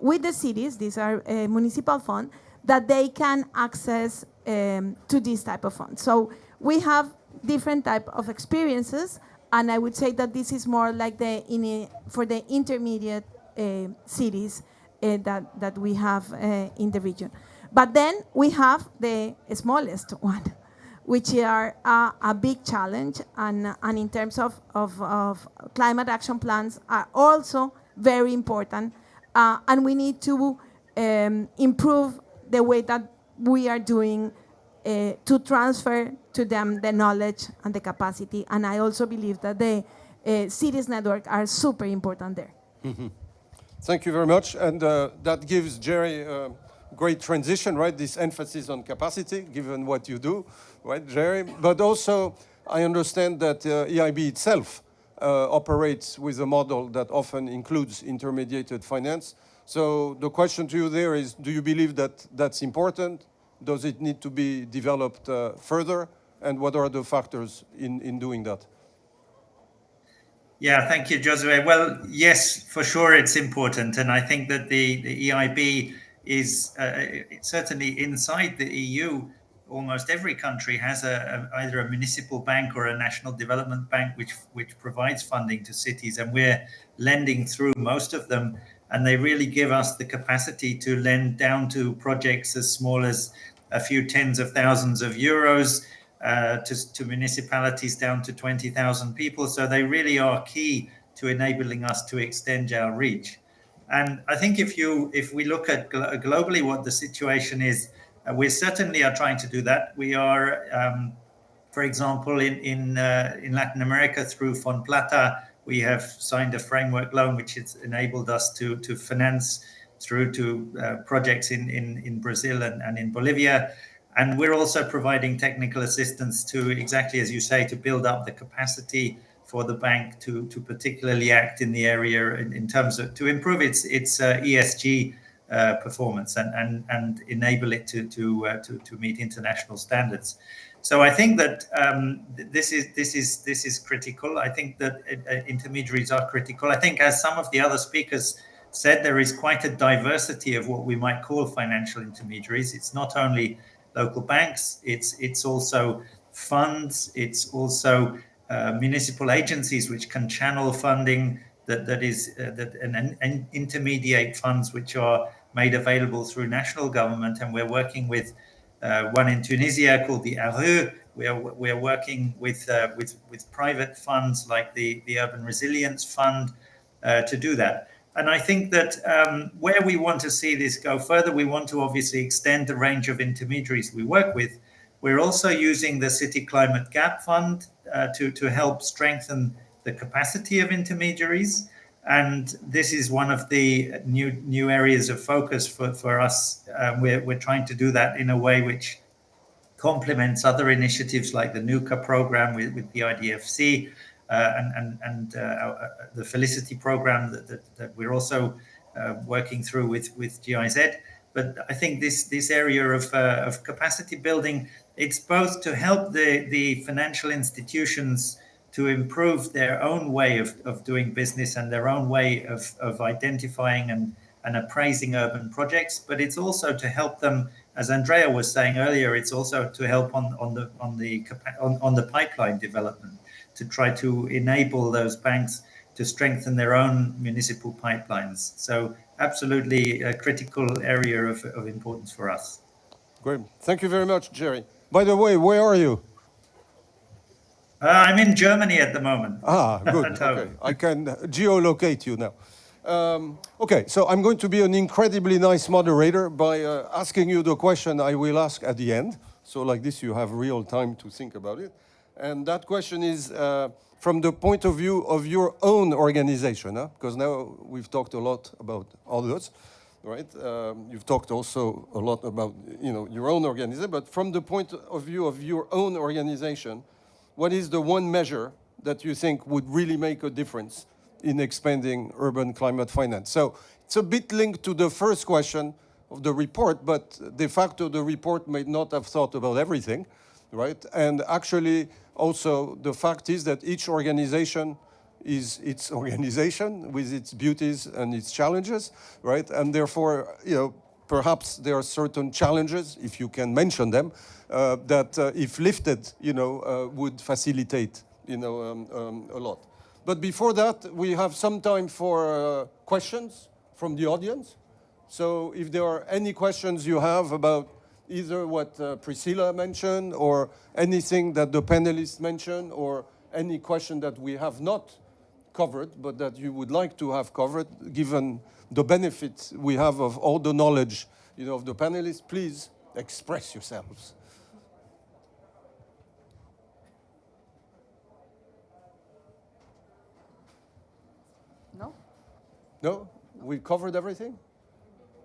with the cities, these are municipal funds, that they can access to this type of funds. So we have different type of experiences, and I would say that this is more like for the intermediate cities that we have in the region. But then we have the smallest one, which are a big challenge, and in terms of climate action plans are also very important, and we need to improve the way that we are doing to transfer to them the knowledge and the capacity. And I also believe that the cities network are super important there. Mm-hmm. Thank you very much. And that gives Jerry a great transition, right? This emphasis on capacity, given what you do, right, Jerry? But also, I understand that EIB itself operates with a model that often includes intermediated finance. So the question to you there is, do you believe that that's important? Does it need to be developed further? And what are the factors in doing that? Yeah, thank you, Josue. Well, yes, for sure, it's important, and I think that the EIB is certainly inside the EU. Almost every country has either a municipal bank or a national development bank, which provides funding to cities, and we're lending through most of them, and they really give us the capacity to lend down to projects as small as a few tens of thousands of euros. To municipalities down to 20,000 people. So they really are key to enabling us to extend our reach. And I think if we look at globally what the situation is, we certainly are trying to do that. We are, for example, in Latin America through Fonplata, we have signed a framework loan which has enabled us to finance through to projects in Brazil and in Bolivia. And we're also providing technical assistance to, exactly as you say, to build up the capacity for the bank to particularly act in the area in terms of to improve its ESG performance and enable it to meet international standards. So I think that this is critical. I think that intermediaries are critical. I think, as some of the other speakers said, there is quite a diversity of what we might call financial intermediaries. It's not only local banks, it's also funds, it's also municipal agencies which can channel funding and intermediate funds which are made available through national government. And we're working with one in Tunisia called the ARE. We are working with private funds like the Urban Resilience Fund to do that. And I think that where we want to see this go further, we want to obviously extend the range of intermediaries we work with. We're also using the City Climate Gap Fund to help strengthen the capacity of intermediaries. And this is one of the new areas of focus for us. We're trying to do that in a way which complements other initiatives like the NUCA program with the IDFC, and the Felicity program that we're also working through with GIZ. But I think this area of capacity building, it's both to help the financial institutions to improve their own way of doing business and their own way of identifying and appraising urban projects, but it's also to help them, as Andrea was saying earlier, it's also to help on the pipeline development, to try to enable those banks to strengthen their own municipal pipelines. So absolutely a critical area of importance for us. Great. Thank you very much, Jerry. By the way, where are you? I'm in Germany at the moment. Good. Okay. I can geolocate you now. Okay, so I'm going to be an incredibly nice moderator by asking you the question I will ask at the end. So like this, you have real time to think about it. And that question is from the point of view of your own organization, because now we've talked a lot about others, right? You've talked also a lot about your own organization, but from the point of view of your own organization, what is the one measure that you think would really make a difference in expanding urban climate finance? So it's a bit linked to the first question of the report, but de facto the report may not have thought about everything, right? And actually also the fact is that each organization is its organization with its beauties and its challenges, right? And therefore, perhaps there are certain challenges, if you can mention them, that if lifted, would facilitate, a lot. But before that, we have some time for questions from the audience. So if there are any questions you have about either what Priscilla mentioned or anything that the panelists mentioned or any question that we have not covered but that you would like to have covered, given the benefits we have of all the knowledge of the panelists, please express yourselves. No? We covered everything?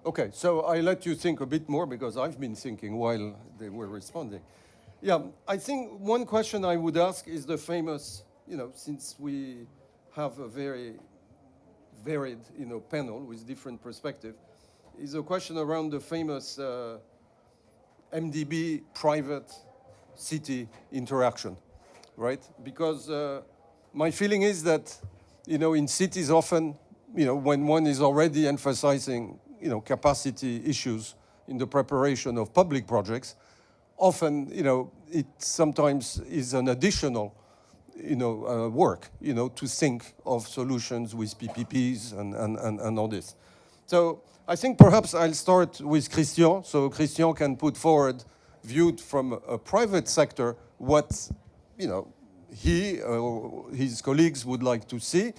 Okay, so I let you think a bit more because I've been thinking while they were responding. Yeah, I think one question I would ask is the famous, since we have a very varied, panel with different perspectives, is a question around the famous MDB private city interaction, right? Because my feeling is that, in cities often, when one is already emphasizing, capacity issues in the preparation of public projects, often, it sometimes is an additional, work, to think of solutions with PPPs and all this. So I think perhaps I'll start with Christian, so Christian can put forward, viewed from a private sector, what, he or his colleagues would like to see.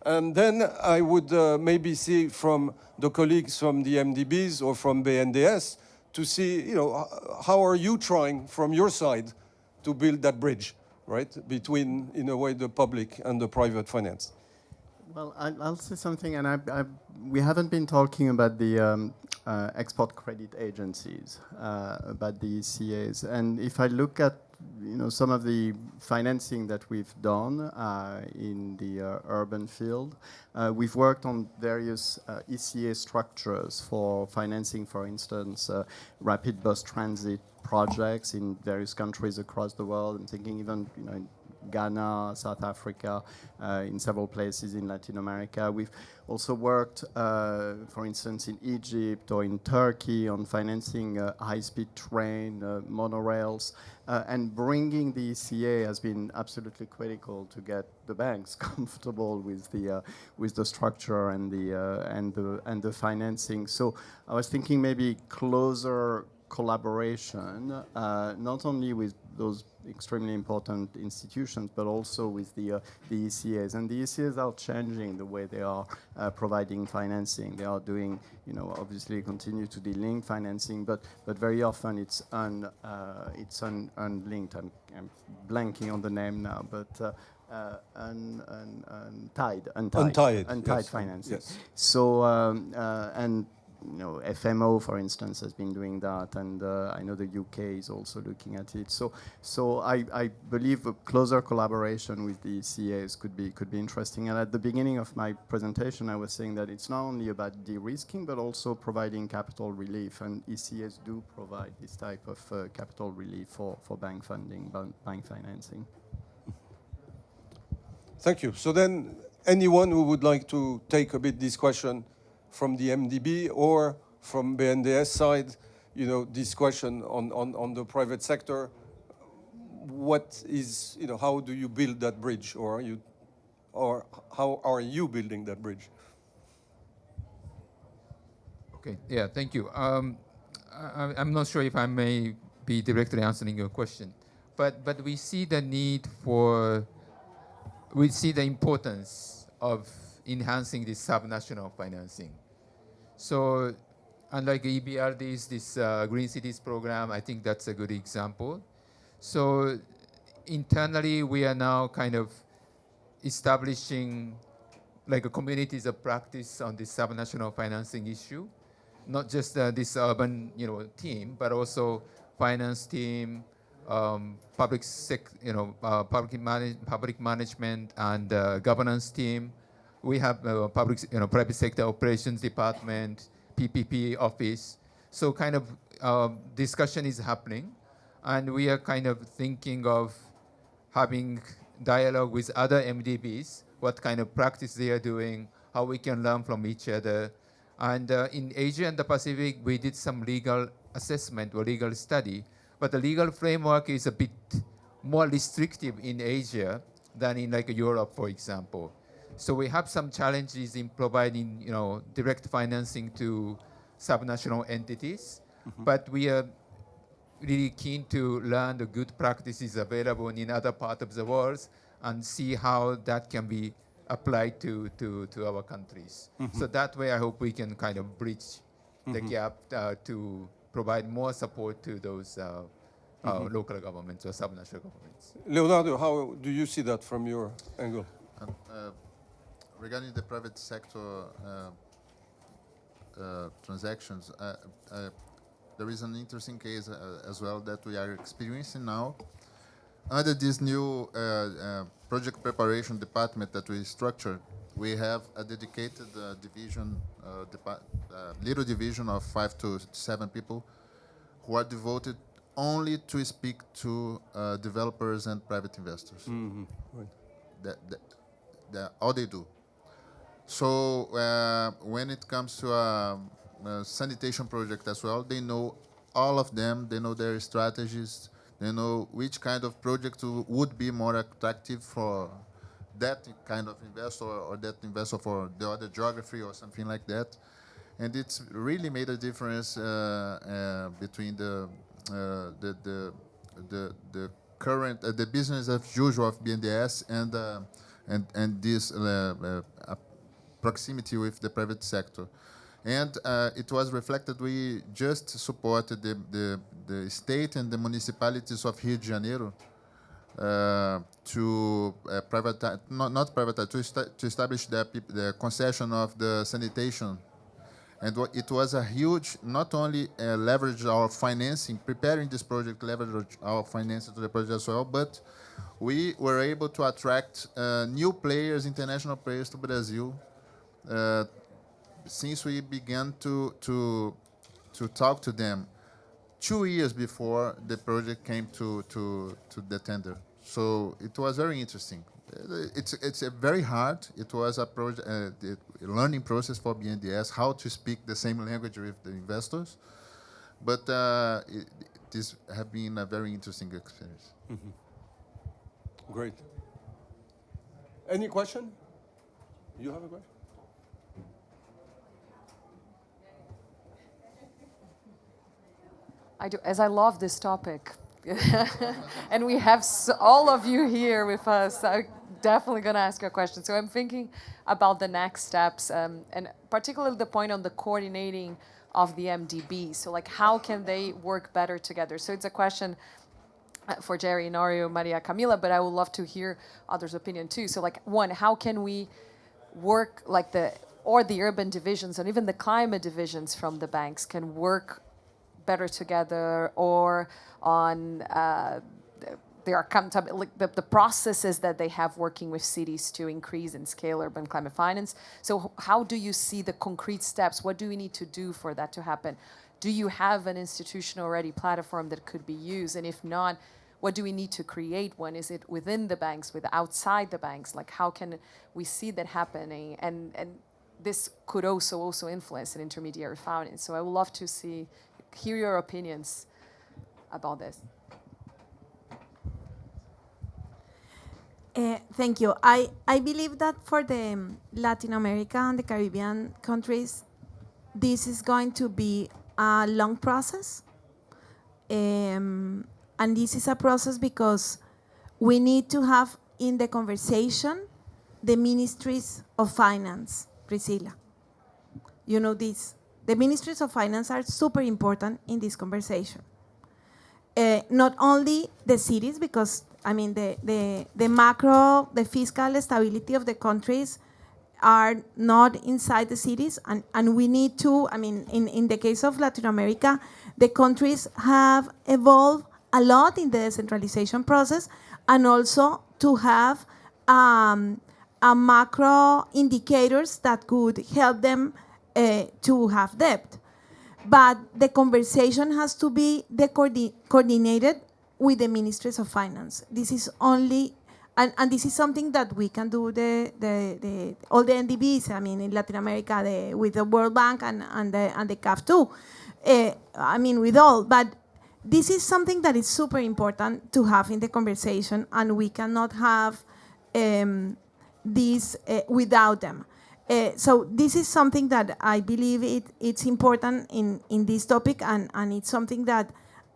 And then I would maybe see from the colleagues from the MDBs or from BNDES to see, how are you trying from your side to build that bridge, right, between, in a way, the public and the private finance? Well, I'll say something, and we haven't been talking about the export credit agencies, about the ECAs. And if I look at some of the financing that we've done in the urban field, we've worked on various ECA structures for financing, for instance, rapid bus transit projects in various countries across the world. I'm thinking even in Ghana, South Africa, in several places in Latin America. We've also worked, for instance, in Egypt or in Turkey on financing high-speed train, monorails, and bringing the ECA has been absolutely critical to get the banks comfortable with the structure and the financing. So I was thinking maybe closer collaboration, not only with those extremely important institutions, but also with the ECAs. And the ECAs are changing the way they are providing financing. They are doing, obviously continue to do financing, but very often it's unlinked. I'm blanking on the name now, but untied financing. Yes. So and FMO, for instance, has been doing that, and I know the UK is also looking at it. So I believe a closer collaboration with the ECAs could be interesting. And at the beginning of my presentation, I was saying that it's not only about de-risking, but also providing capital relief, and ECAs do provide this type of capital relief for bank funding, bank financing. Thank you. So then, anyone who would like to take a bit this question from the MDB or from BNDES side, this question on the private sector, what is, how do you build that bridge, or how are you building that bridge? Okay, yeah, thank you. I'm not sure if I may be directly answering your question, but we see the need we see the importance of enhancing this subnational financing. So unlike EBRD's, this Green Cities program, I think that's a good example. So internally, we are now kind of establishing like a communities of practice on this subnational financing issue, not just this urban team, but also finance team, public management and governance team. We have private sector operations department, PPP office. So kind of discussion is happening, and we are kind of thinking of having dialogue with other MDBs, what kind of practice they are doing, how we can learn from each other. And in Asia and the Pacific, we did some legal assessment or legal study, but the legal framework is a bit more restrictive in Asia than in like Europe, for example. So we have some challenges in providing, direct financing to subnational entities, but we are really keen to learn the good practices available in other parts of the world and see how that can be applied to our countries. So that way, I hope we can kind of bridge the gap to provide more support to those local governments or subnational governments. Leonardo, how do you see that from your angle? Regarding the private sector transactions, there is an interesting case as well that we are experiencing now. Under this new project preparation department that we structured, we have a dedicated division, little division of 5 to 7 people who are devoted only to speak to developers and private investors. Right. That all they do. So when it comes to a sanitation project as well, they know all of them. They know their strategies. They know which kind of project would be more attractive for that kind of investor or that investor for the other geography or something like that. And it's really made a difference between the current the business as usual of BNDES and this proximity with the private sector. And it was reflected. We just supported the state and the municipalities of Rio de Janeiro to privatize, not privatize, to establish the concession of the sanitation. And it was a huge, not only leverage our financing, preparing this project, leverage our financing to the project as well, but we were able to attract new players, international players to Brazil, since we began to talk to them 2 years before the project came to the tender. So it was very interesting. It's a very hard. It was a project, a learning process for BNDES, how to speak the same language with the investors. But this has been a very interesting experience. Great. Any question? You have a question? I do, as I love this topic. And we have all of you here with us. I'm definitely going to ask you a question. So I'm thinking about the next steps, and particularly the point on the coordinating of the MDB. So like, how can they work better together? So it's a question for Jerry, Inario, Maria Camila, but I would love to hear others' opinion too. So like, one, how can we work like the urban divisions and even the climate divisions from the banks can work better together, or on the processes that they have working with cities to increase and scale urban climate finance. So how do you see the concrete steps? What do we need to do for that to happen? Do you have an institutional already platform that could be used? And if not, what do we need to create one? Is it within the banks, outside the banks? Like, how can we see that happening? And this could also influence an intermediary finance. So I would love to hear your opinions about this. Thank you. I believe that for the Latin America and the Caribbean countries, this is going to be a long process. And this is a process because we need to have in the conversation the ministries of finance, Priscilla. You know this. The ministries of finance are super important in this conversation. Not only the cities, because I mean the macro, the fiscal stability of the countries are not inside the cities, and we need to, I mean, in the case of Latin America, the countries have evolved a lot in the decentralization process, and also to have a macro indicators that could help them to have debt. But the conversation has to be coordinated with the ministries of finance. This is only, and this is something that we can do all the MDBs, I mean, in Latin America, with the World Bank and the CAF too. I mean, with all, but this is something that is super important to have in the conversation, and we cannot have this without them. So this is something that I believe it's important in this topic, and it's something that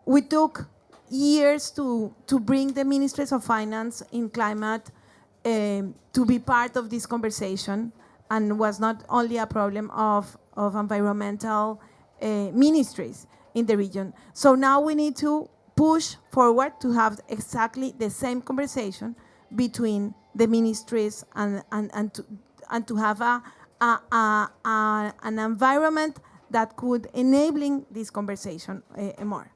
we took years to bring the ministries of finance in climate to be part of this conversation, and was not only a problem of environmental ministries in the region. So now we need to push forward to have exactly the same conversation between the ministries and to have an environment that could enabling this conversation more.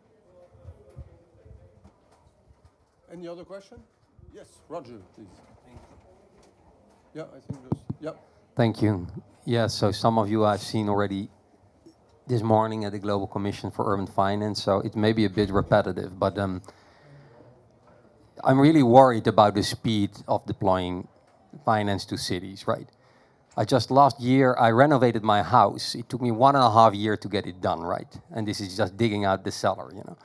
Any other question? Yes, Roger, please. Yeah, I think those. Yeah. Thank you. Yeah, so some of you I've seen already this morning at the Global Commission for Urban Finance, so it may be a bit repetitive, but I'm really worried about the speed of deploying finance to cities, right? Last year, I renovated my house. It took me 1.5 years to get it done, right? And this is just digging out the cellar, you know.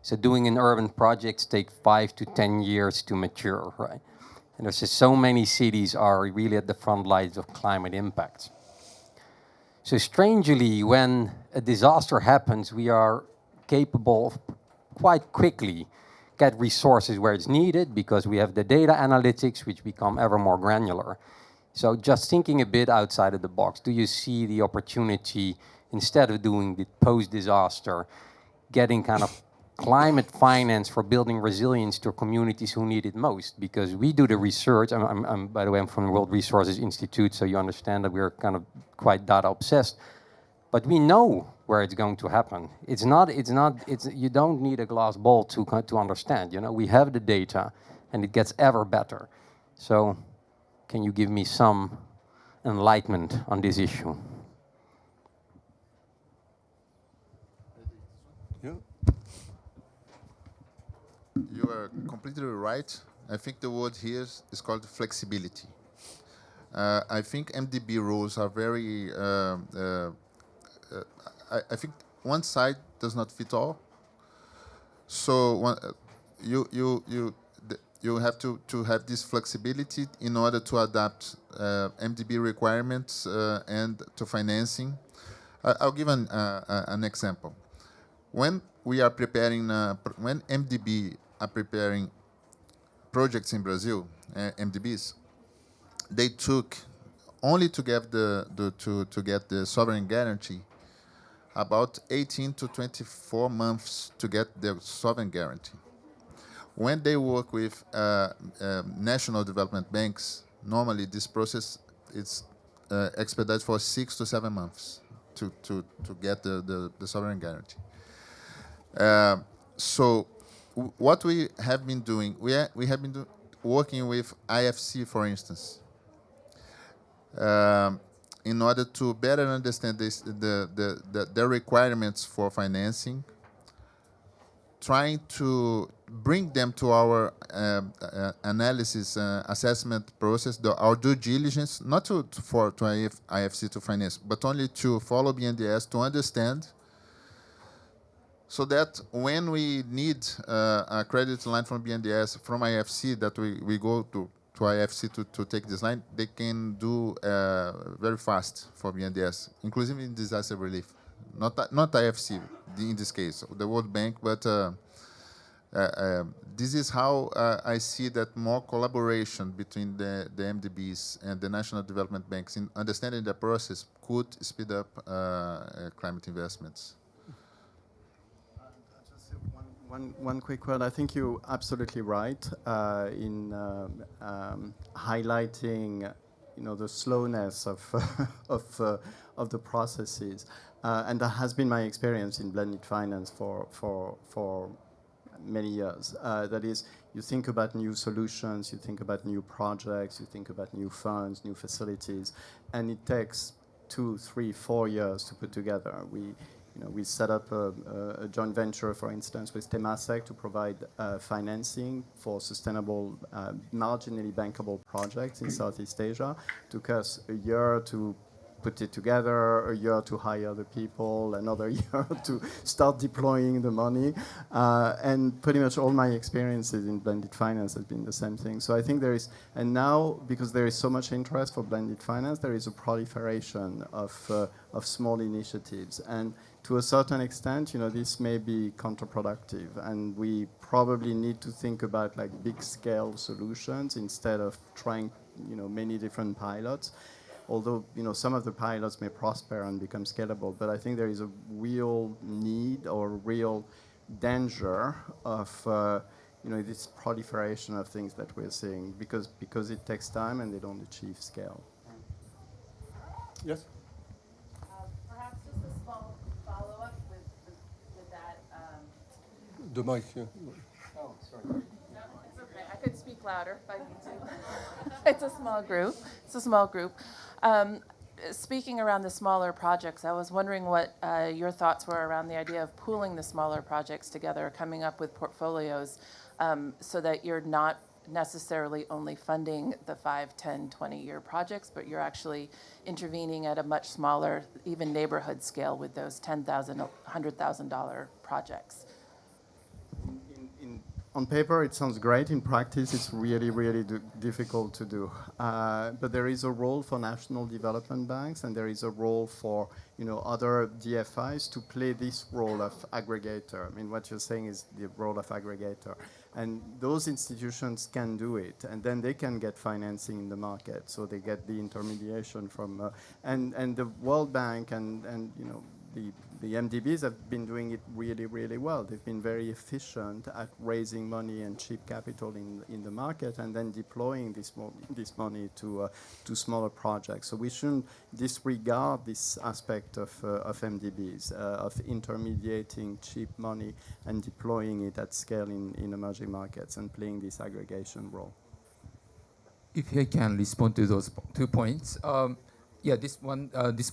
So doing an urban project takes 5 to 10 years to mature, right? And there's just so many cities are really at the front lines of climate impact. So strangely, when a disaster happens, we are capable of quite quickly get resources where it's needed because we have the data analytics, which become ever more granular. So just thinking a bit outside of the box, do you see the opportunity, instead of doing the post-disaster, getting kind of climate finance for building resilience to communities who need it most? Because we do the research. By the way, I'm from the World Resources Institute, so you understand that we're kind of quite data obsessed. But we know where it's going to happen. You don't need a glass ball to understand. You know, we have the data, and it gets ever better. So, can you give me some enlightenment on this issue? Yeah. You are completely right. I think the word here is called flexibility. I think MDB rules are very. I think one side does not fit all. So you have to have this flexibility in order to adapt MDB requirements and to financing. I'll give an example. When we are preparing, when MDB are preparing projects in Brazil, MDBs, they took only to get the sovereign guarantee about 18 to 24 months to get the sovereign guarantee. When they work with national development banks, normally this process is expedited for 6 to 7 months to get the sovereign guarantee. So what we have been doing, we have been working with IFC, for instance, in order to better understand the requirements for financing, trying to bring them to our analysis assessment process, our due diligence, not to IFC to finance, but only to follow BNDES to understand, so that when we need a credit line from BNDES, from IFC, that we go to IFC to take this line, they can do very fast for BNDES, inclusive in disaster relief. Not IFC in this case, the World Bank, but this is how I see that more collaboration between the MDBs and the national development banks in understanding the process could speed up climate investments. One quick word. I think you're absolutely right in highlighting, the slowness of of the processes, and that has been my experience in blended finance for many years. That is, you think about new solutions, you think about new projects, you think about new funds, new facilities, and it takes 2, 3, 4 years to put together. We set up a joint venture, for instance, with Temasek to provide financing for sustainable, marginally bankable projects in Southeast Asia. It took us a year to put it together, a year to hire the people, another year to start deploying the money. And pretty much all my experiences in blended finance has been the same thing. So I think there is, and now, because there is so much interest for blended finance, there is a proliferation of small initiatives. And to a certain extent, this may be counterproductive, and we probably need to think about like big-scale solutions instead of trying, many different pilots. Although, some of the pilots may prosper and become scalable, but I think there is a real need or real danger of, this proliferation of things that we're seeing because it takes time and they don't achieve scale. Yes. Perhaps just a small follow-up with that. The mic, yeah. Oh, sorry. No, it's okay. I could speak louder if I need to. It's a small group. speaking around the smaller projects, I was wondering what your thoughts were around the idea of pooling the smaller projects together, coming up with portfolios so that you're not necessarily only funding the 5, 10, 20-year projects, but you're actually intervening at a much smaller, even neighborhood scale with those $10,000, $100,000 projects. On paper, it sounds great. In practice, it's really, really difficult to do. But there is a role for national development banks, and there is a role for other DFIs to play this role of aggregator. I mean, what you're saying is the role of aggregator. And those institutions can do it, and then they can get financing in the market. So they get the intermediation from, and the World Bank and the MDBs have been doing it really, really well. They've been very efficient at raising money and cheap capital in the market and then deploying this money to smaller projects. So we shouldn't disregard this aspect of MDBs, of intermediating cheap money and deploying it at scale in emerging markets and playing this aggregation role. If I can respond to those 2 points. Yeah, this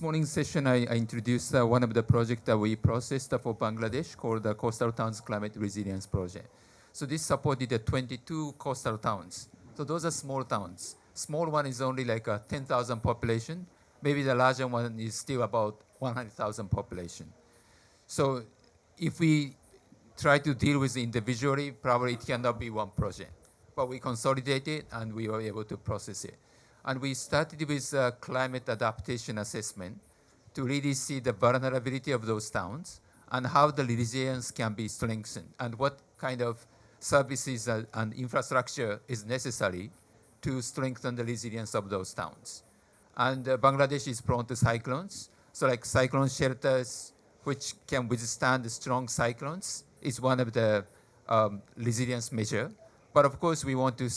morning's session, I introduced one of the projects that we processed for Bangladesh called the Coastal Towns Climate Resilience Project. So this supported the 22 coastal towns. So those are small towns. Small one is only like a 10,000 population. Maybe the larger one is still about 100,000 population. So if we try to deal with it individually, probably it cannot be one project. But we consolidated and we were able to process it. And we started with climate adaptation assessment to really see the vulnerability of those towns and how the resilience can be strengthened and what kind of services and infrastructure is necessary to strengthen the resilience of those towns. And Bangladesh is prone to cyclones. So like cyclone shelters, which can withstand strong cyclones, is one of the resilience measure. But of course, we want to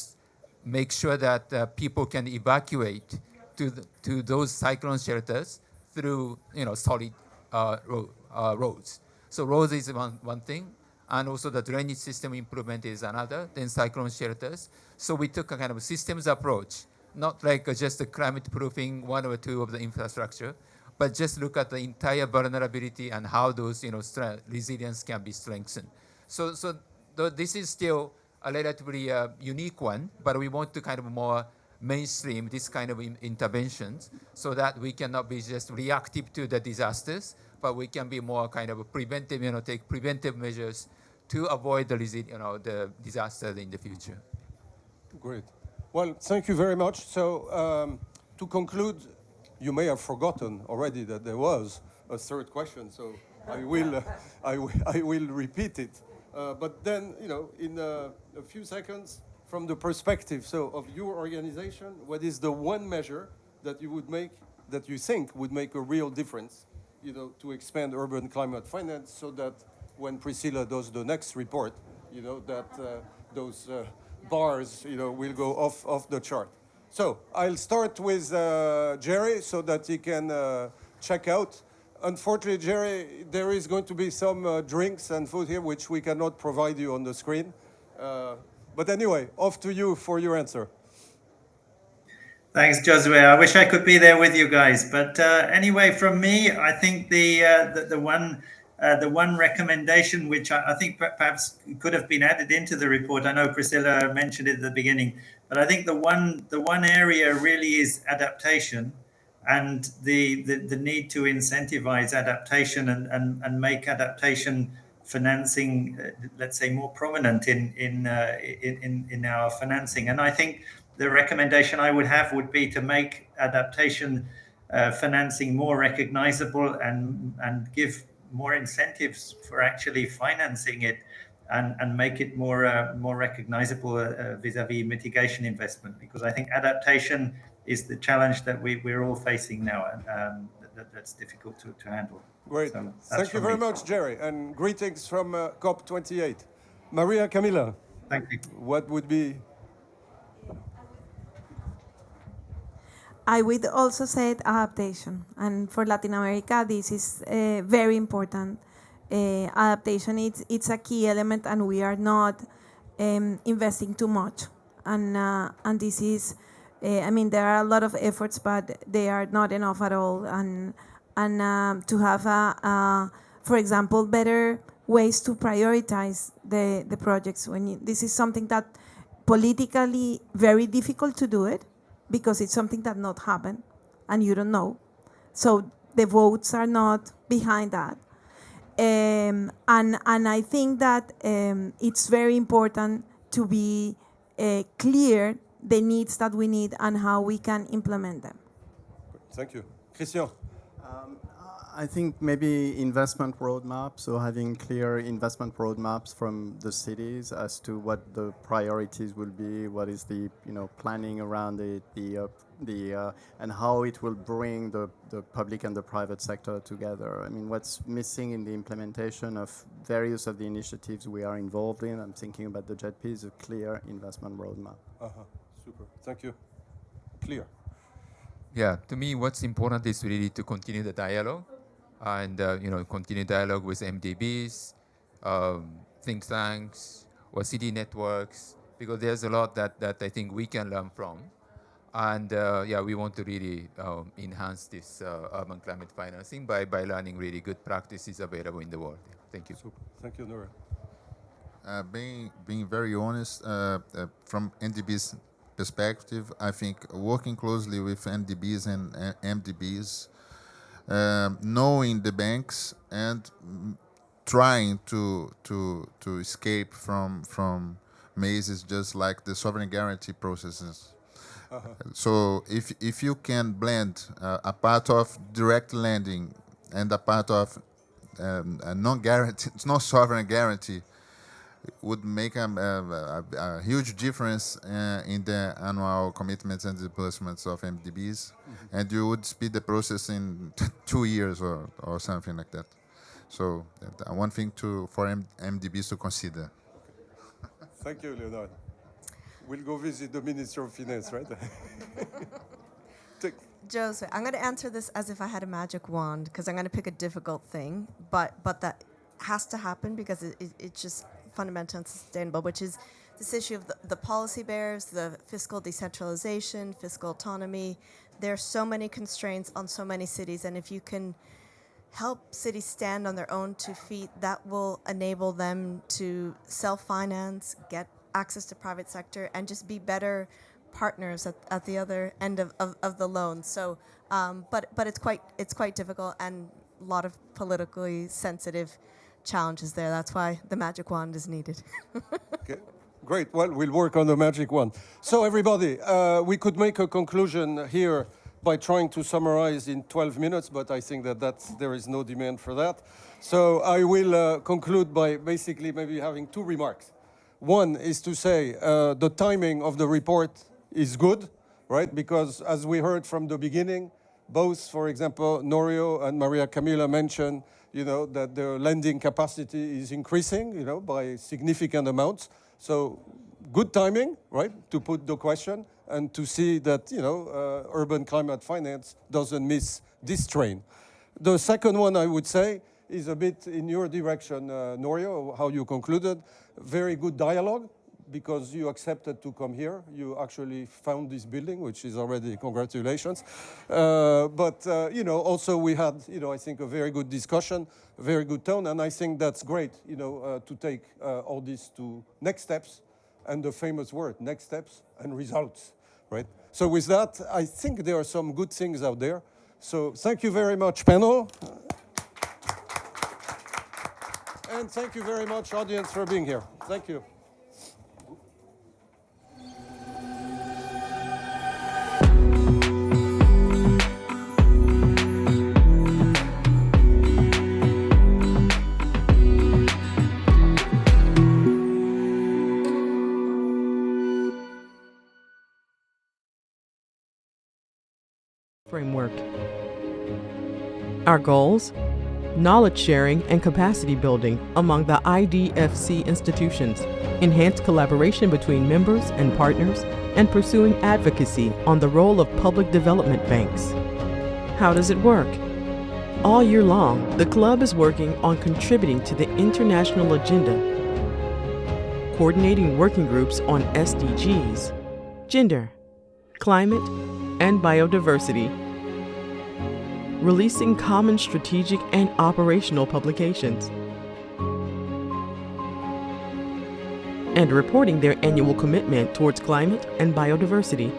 make sure that people can evacuate to those cyclone shelters through solid roads. So roads is one thing, and also the drainage system improvement is another, then cyclone shelters. So we took a kind of systems approach, not like just the climate proofing one or two of the infrastructure, but just look at the entire vulnerability and how those resilience can be strengthened. So this is still a relatively unique one, but we want to kind of more mainstream this kind of interventions so that we cannot be just reactive to the disasters, but we can be more kind of preventive, take preventive measures to avoid the disaster in the future. Great. Well, thank you very much. So to conclude, you may have forgotten already that there was a third question, so I will repeat it. But then, in a few seconds, from the perspective of your organization, what is the one measure that you would make, that you think would make a real difference, to expand urban climate finance, so that when Priscilla does the next report, that those bars, will go off the chart. So I'll start with Jerry, so that he can check out. Unfortunately, Jerry, there is going to be some drinks and food here, which we cannot provide you on the screen. But anyway, off to you for your answer. Thanks, Josue. I wish I could be there with you guys. But anyway, from me, I think the one recommendation which I think perhaps could have been added into the report. I know Priscilla mentioned it at the beginning, but I think the one area really is adaptation. And the need to incentivize adaptation and make adaptation financing, let's say, more prominent in our financing. And I think the recommendation I would have would be to make adaptation financing more recognizable and give more incentives for actually financing it and make it more recognizable vis-a-vis mitigation investment, because I think adaptation is the challenge that we're all facing now, and that's difficult to handle. Great. So thank you very much, Jerry, and greetings from COP28. Maria Camila. Thank you. What would be? I would also say adaptation, and for Latin America, this is very important. Adaptation, it's a key element, and we are not investing too much, and this is I mean, there are a lot of efforts, but they are not enough at all. And to have, for example, better ways to prioritize the projects. This is something that politically very difficult to do it, because it's something that not happen, and you don't know. So the votes are not behind that. And I think that it's very important to be clear the needs that we need and how we can implement them. Thank you. Christian. I think maybe investment roadmaps, so having clear investment roadmaps from the cities as to what the priorities will be, what is the planning around it, and how it will bring the public and the private sector together. I mean, what's missing in the implementation of various of the initiatives we are involved in, I'm thinking about the JETP, is a clear investment roadmap. Super. Thank you. Clear. Yeah, to me, what's important is really to continue the dialogue, and continue dialogue with MDBs, think tanks, or city networks, because there's a lot that I think we can learn from. And we want to really enhance this urban climate financing by learning really good practices available in the world. Thank you. Super. Thank you, Nora. Being very honest, from NDB's perspective, I think working closely with NDBs and MDBs, knowing the banks and trying to escape from mazes, just like the sovereign guarantee processes. So if you can blend a part of direct lending and a part of a non-guarantee, no sovereign guarantee, would make a huge difference in the annual commitments and disbursements of MDBs, and you would speed the process in 2 years or something like that. So one thing for MDBs to consider. Thank you, Leonard. We'll go visit the Minister of Finance, right? Jose, I'm going to answer this as if I had a magic wand, because I'm going to pick a difficult thing, but that has to happen because it's just fundamental and sustainable, which is this issue of the policy bearers, the fiscal decentralization, fiscal autonomy. There are so many constraints on so many cities, and if you can help cities stand on their own 2 feet, that will enable them to self-finance, get access to private sector, and just be better partners at the other end of the loan. So, but it's quite difficult, and a lot of politically sensitive challenges there. That's why the magic wand is needed. Okay. Great. Well, we'll work on the magic wand. So everybody, we could make a conclusion here by trying to summarize in 12 minutes, but I think there is no demand for that. So I will conclude by basically maybe having 2 remarks. One is to say the timing of the report is good, right? Because as we heard from the beginning, both, for example, Norio and Maria Camila mentioned, that the lending capacity is increasing, by significant amounts. So good timing, right, to put the question and to see that, urban climate finance doesn't miss this train. The second one, I would say, is a bit in your direction, Norio, how you concluded. Very good dialogue, because you accepted to come here. You actually found this building, which is already congratulations. But also we had, I think a very good discussion, a very good tone, and I think that's great, to take all this to next steps, and the famous word, next steps and results, right? So with that, I think there are some good things out there. So thank you very much, panel. And thank you very much, audience, for being here. Thank you. Framework. Our goals: knowledge sharing and capacity building among the IDFC institutions, enhanced collaboration between members and partners, and pursuing advocacy on the role of public development banks. How does it work? All year long, the club is working on contributing to the international agenda, coordinating working groups on SDGs, gender, climate, and biodiversity, releasing common strategic and operational publications, and reporting their annual commitment towards climate and biodiversity.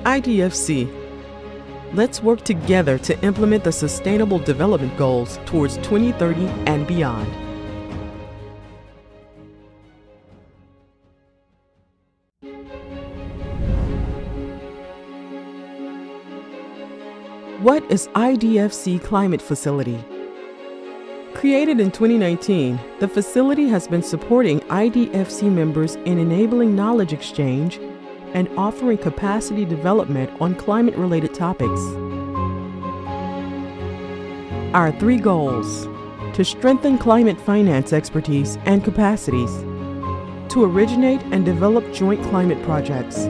IDFC. Let's work together to implement the Sustainable Development Goals towards 2030 and beyond. What is IDFC Climate Facility? Created in 2019, the facility has been supporting IDFC members in enabling knowledge exchange and offering capacity development on climate-related topics. Our 3 goals: to strengthen climate finance expertise and capacities, to originate and develop joint climate projects,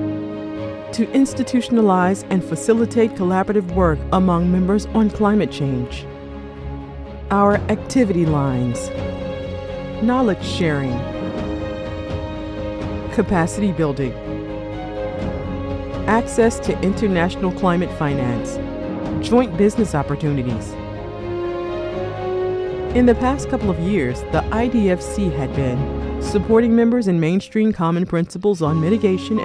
to institutionalize and facilitate collaborative work among members on climate change. Our activity lines: knowledge sharing, capacity building, access to international climate finance, joint business opportunities. In the past couple of years, the IDFC had been supporting members in mainstream common principles on mitigation